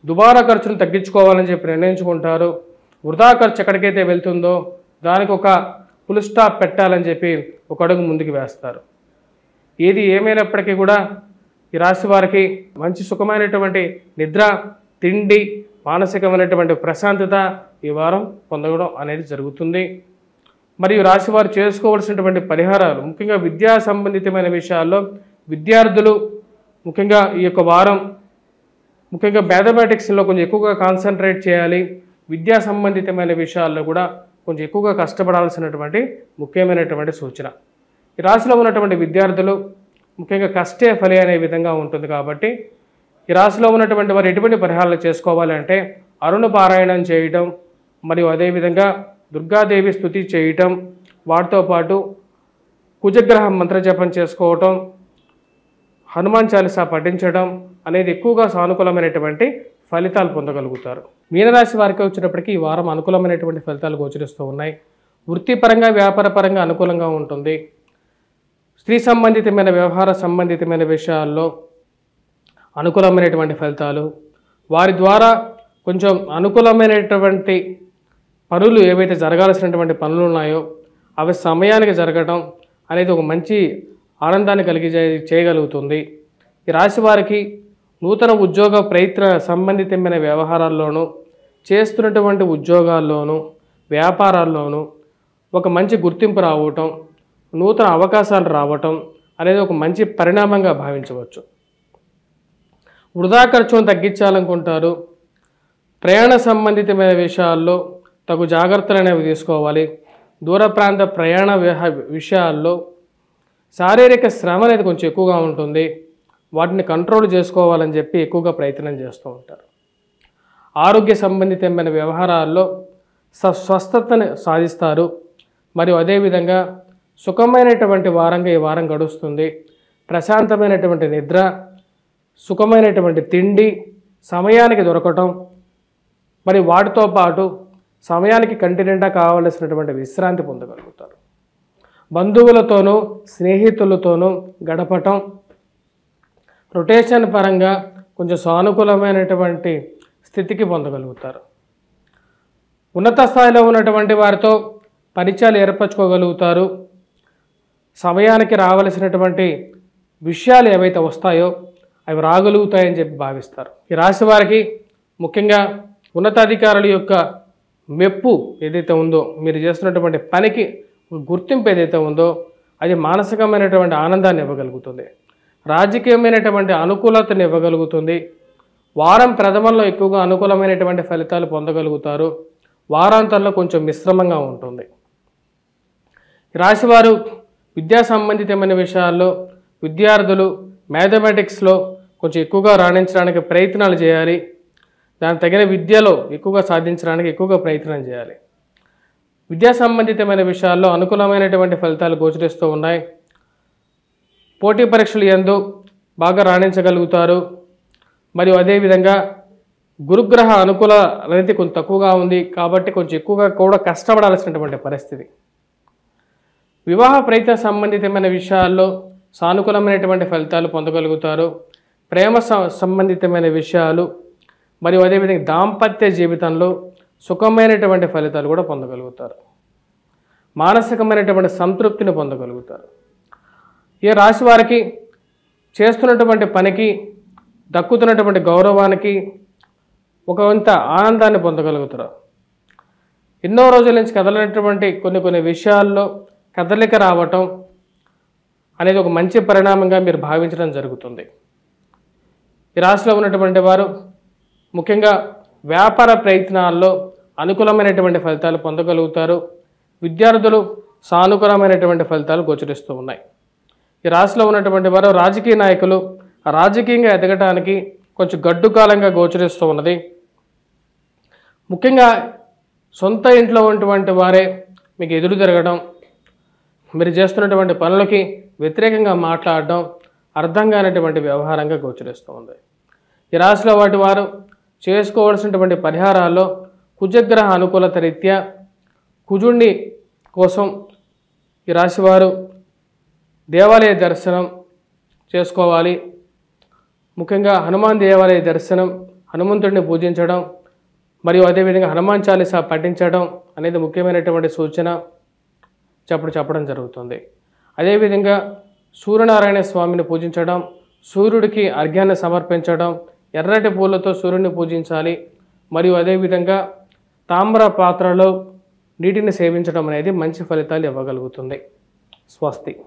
దుబారా ఖర్చును తగ్గించుకోవాలని చెప్పి నిర్ణయించుకుంటారు. వృధా ఖర్చు ఎక్కడికైతే వెళ్తుందో దానికి ఒక ఫుల్ స్టాప్ పెట్టాలని చెప్పి ఒక అడుగు ముందుకు వేస్తారు. ఏది ఏమైనప్పటికీ కూడా ఈ రాశి వారికి మంచి సుఖమైనటువంటి నిద్ర, తిండి, మానసికమైనటువంటి ప్రశాంతత ఈ వారం పొందడం అనేది జరుగుతుంది. మరియు రాశి వారు చేసుకోవాల్సినటువంటి పరిహారాలు, ముఖ్యంగా విద్యా సంబంధితమైన విషయాల్లో విద్యార్థులు ముఖ్యంగా ఈ యొక్క వారం ముఖ్యంగా మ్యాథమెటిక్స్లో కొంచెం ఎక్కువగా కాన్సన్ట్రేట్ చేయాలి. విద్యా సంబంధితమైన విషయాల్లో కూడా కొంచెం ఎక్కువగా కష్టపడాల్సినటువంటి ముఖ్యమైనటువంటి సూచన. ఈ రాశిలో ఉన్నటువంటి విద్యార్థులు ముఖ్యంగా కష్టే ఫలి అనే విధంగా ఉంటుంది. కాబట్టి ఈ రాశిలో ఉన్నటువంటి వారు ఎటువంటి పరిహారాలు చేసుకోవాలంటే అరుణ పారాయణం చేయటం, మరియు అదేవిధంగా దుర్గాదేవి స్తుతి చేయటం, వాటితో పాటు కుజగ్రహ మంత్రజపం చేసుకోవటం, హనుమాన్ చాలీసా పఠించడం అనేది ఎక్కువగా సానుకూలమైనటువంటి ఫలితాలు పొందగలుగుతారు. మీనరాశి వారికి వచ్చినప్పటికీ ఈ వారం అనుకూలమైనటువంటి ఫలితాలు గోచరిస్తూ ఉన్నాయి. వృత్తిపరంగా, వ్యాపారపరంగా అనుకూలంగా ఉంటుంది. స్త్రీ సంబంధితమైన, వ్యవహార సంబంధితమైన విషయాల్లో అనుకూలమైనటువంటి ఫలితాలు, వారి ద్వారా కొంచెం అనుకూలమైనటువంటి పనులు ఏవైతే జరగాల్సినటువంటి పనులు ఉన్నాయో అవి సమయానికి జరగడం అనేది ఒక మంచి ఆనందాన్ని చేయగలుగుతుంది. ఈ రాశి వారికి నూతన ఉద్యోగ ప్రయత్న సంబంధితమైన వ్యవహారాల్లోనూ, చేస్తున్నటువంటి ఉద్యోగాల్లోనూ, వ్యాపారాల్లోనూ ఒక మంచి గుర్తింపు రావటం, నూతన అవకాశాలు రావటం అనేది ఒక మంచి పరిణామంగా భావించవచ్చు. వృధా ఖర్చును తగ్గించాలనుకుంటారు. ప్రయాణ సంబంధితమైన విషయాల్లో తగు జాగ్రత్తలు అనేవి తీసుకోవాలి. దూర ప్రాంత ప్రయాణ విషయాల్లో శారీరక శ్రమ అనేది కొంచెం ఎక్కువగా ఉంటుంది. వాటిని కంట్రోల్ చేసుకోవాలని చెప్పి ఎక్కువగా ప్రయత్నం చేస్తూ ఉంటారు. ఆరోగ్య సంబంధితమైన వ్యవహారాల్లో స్వస్థతను సాధిస్తారు. మరియు అదేవిధంగా సుఖమైనటువంటి వారంగా ఈ వారం గడుస్తుంది. ప్రశాంతమైనటువంటి నిద్ర, సుఖమైనటువంటి తిండి సమయానికి దొరకటం, మరి వాటితో పాటు సమయానికి కంటి నిండా కావలసినటువంటి విశ్రాంతి పొందగలుగుతారు. బంధువులతోనూ స్నేహితులతోనూ గడపటం, రొటేషన్ పరంగా కొంచెం సానుకూలమైనటువంటి స్థితికి పొందగలుగుతారు. ఉన్నత స్థాయిలో ఉన్నటువంటి వారితో పరిచయాలు ఏర్పరచుకోగలుగుతారు. సమయానికి రావలసినటువంటి విషయాలు ఏవైతే వస్తాయో అవి రాగలుగుతాయని చెప్పి భావిస్తారు. ఈ రాశి వారికి ముఖ్యంగా ఉన్నతాధికారుల యొక్క మెప్పు ఏదైతే ఉందో, మీరు చేస్తున్నటువంటి పనికి గుర్తింపు ఏదైతే ఉందో అది మానసికమైనటువంటి ఆనందాన్ని ఇవ్వగలుగుతుంది. రాజకీయమైనటువంటి అనుకూలతను ఇవ్వగలుగుతుంది. వారం ప్రథమంలో ఎక్కువగా అనుకూలమైనటువంటి ఫలితాలు పొందగలుగుతారు. వారాంతంలో కొంచెం మిశ్రమంగా ఉంటుంది. రాశివారు విద్యా సంబంధితమైన విషయాల్లో విద్యార్థులు మ్యాథమెటిక్స్లో కొంచెం ఎక్కువగా రాణించడానికి ప్రయత్నాలు చేయాలి. దానికి తగిన విద్యలో ఎక్కువగా సాధించడానికి ఎక్కువగా ప్రయత్నం చేయాలి. విద్యా సంబంధితమైన విషయాల్లో అనుకూలమైనటువంటి ఫలితాలు గోచరిస్తూ ఉన్నాయి. పోటీ పరీక్షలు యందు బాగా రాణించగలుగుతారు. మరియు అదేవిధంగా గురుగ్రహ అనుకూల అనేది కొంచెం తక్కువగా ఉంది కాబట్టి కొంచెం ఎక్కువగా కూడా కష్టపడాల్సినటువంటి పరిస్థితి. వివాహ ప్రయత్న సంబంధితమైన విషయాల్లో సానుకూలమైనటువంటి ఫలితాలు పొందగలుగుతారు. ప్రేమ సంబంధితమైన విషయాలు మరియు అదేవిధంగా దాంపత్య జీవితంలో సుఖమైనటువంటి ఫలితాలు కూడా పొందగలుగుతారు. మానసికమైనటువంటి సంతృప్తిని పొందగలుగుతారు. ఈ రాశి వారికి చేస్తున్నటువంటి పనికి దక్కుతున్నటువంటి గౌరవానికి ఒక కొంత ఆనందాన్ని పొందగలుగుతారు. ఎన్నో రోజుల నుంచి కదలనటువంటి కొన్ని విషయాల్లో కదలిక రావటం అనేది ఒక మంచి పరిణామంగా మీరు భావించడం జరుగుతుంది. ఈ రాశిలో ఉన్నటువంటి వారు ముఖ్యంగా వ్యాపార ప్రయత్నాల్లో అనుకూలమైనటువంటి ఫలితాలు పొందగలుగుతారు. విద్యార్థులు సానుకూలమైనటువంటి ఫలితాలు గోచరిస్తూ ఉన్నాయి. ఈ రాశిలో ఉన్నటువంటి వారు రాజకీయ నాయకులు రాజకీయంగా ఎదగటానికి కొంచెం గడ్డు కాలంగా గోచరిస్తూ ఉన్నది. ముఖ్యంగా సొంత ఇంట్లో ఉన్నటువంటి వారే మీకు ఎదురు తిరగడం, మీరు చేస్తున్నటువంటి పనులకి వ్యతిరేకంగా మాట్లాడడం అర్థం కానటువంటి వ్యవహారంగా గోచరిస్తూ ఉంది. ఈ రాశిలో వారు చేసుకోవాల్సినటువంటి పరిహారాల్లో కుజగ్రహ అనుకూలత రీత్యా కుజుడిని కోసం ఈ రాశివారు దేవాలయ దర్శనం చేసుకోవాలి. ముఖ్యంగా హనుమాన్ దేవాలయ దర్శనం, హనుమంతుడిని పూజించడం మరియు అదేవిధంగా హనుమాన్ చాలీసా పఠించడం అనేది ముఖ్యమైనటువంటి సూచన చెప్పడం జరుగుతుంది. అదేవిధంగా సూర్యనారాయణ స్వామిని పూజించడం, సూర్యుడికి అర్ఘ్యాన్ని సమర్పించడం, ఎర్రటి పూలతో సూర్యుడిని పూజించాలి. మరియు అదేవిధంగా తామ్ర పాత్రలో నీటిని సేవించడం అనేది మంచి ఫలితాలు ఇవ్వగలుగుతుంది. స్వస్తి.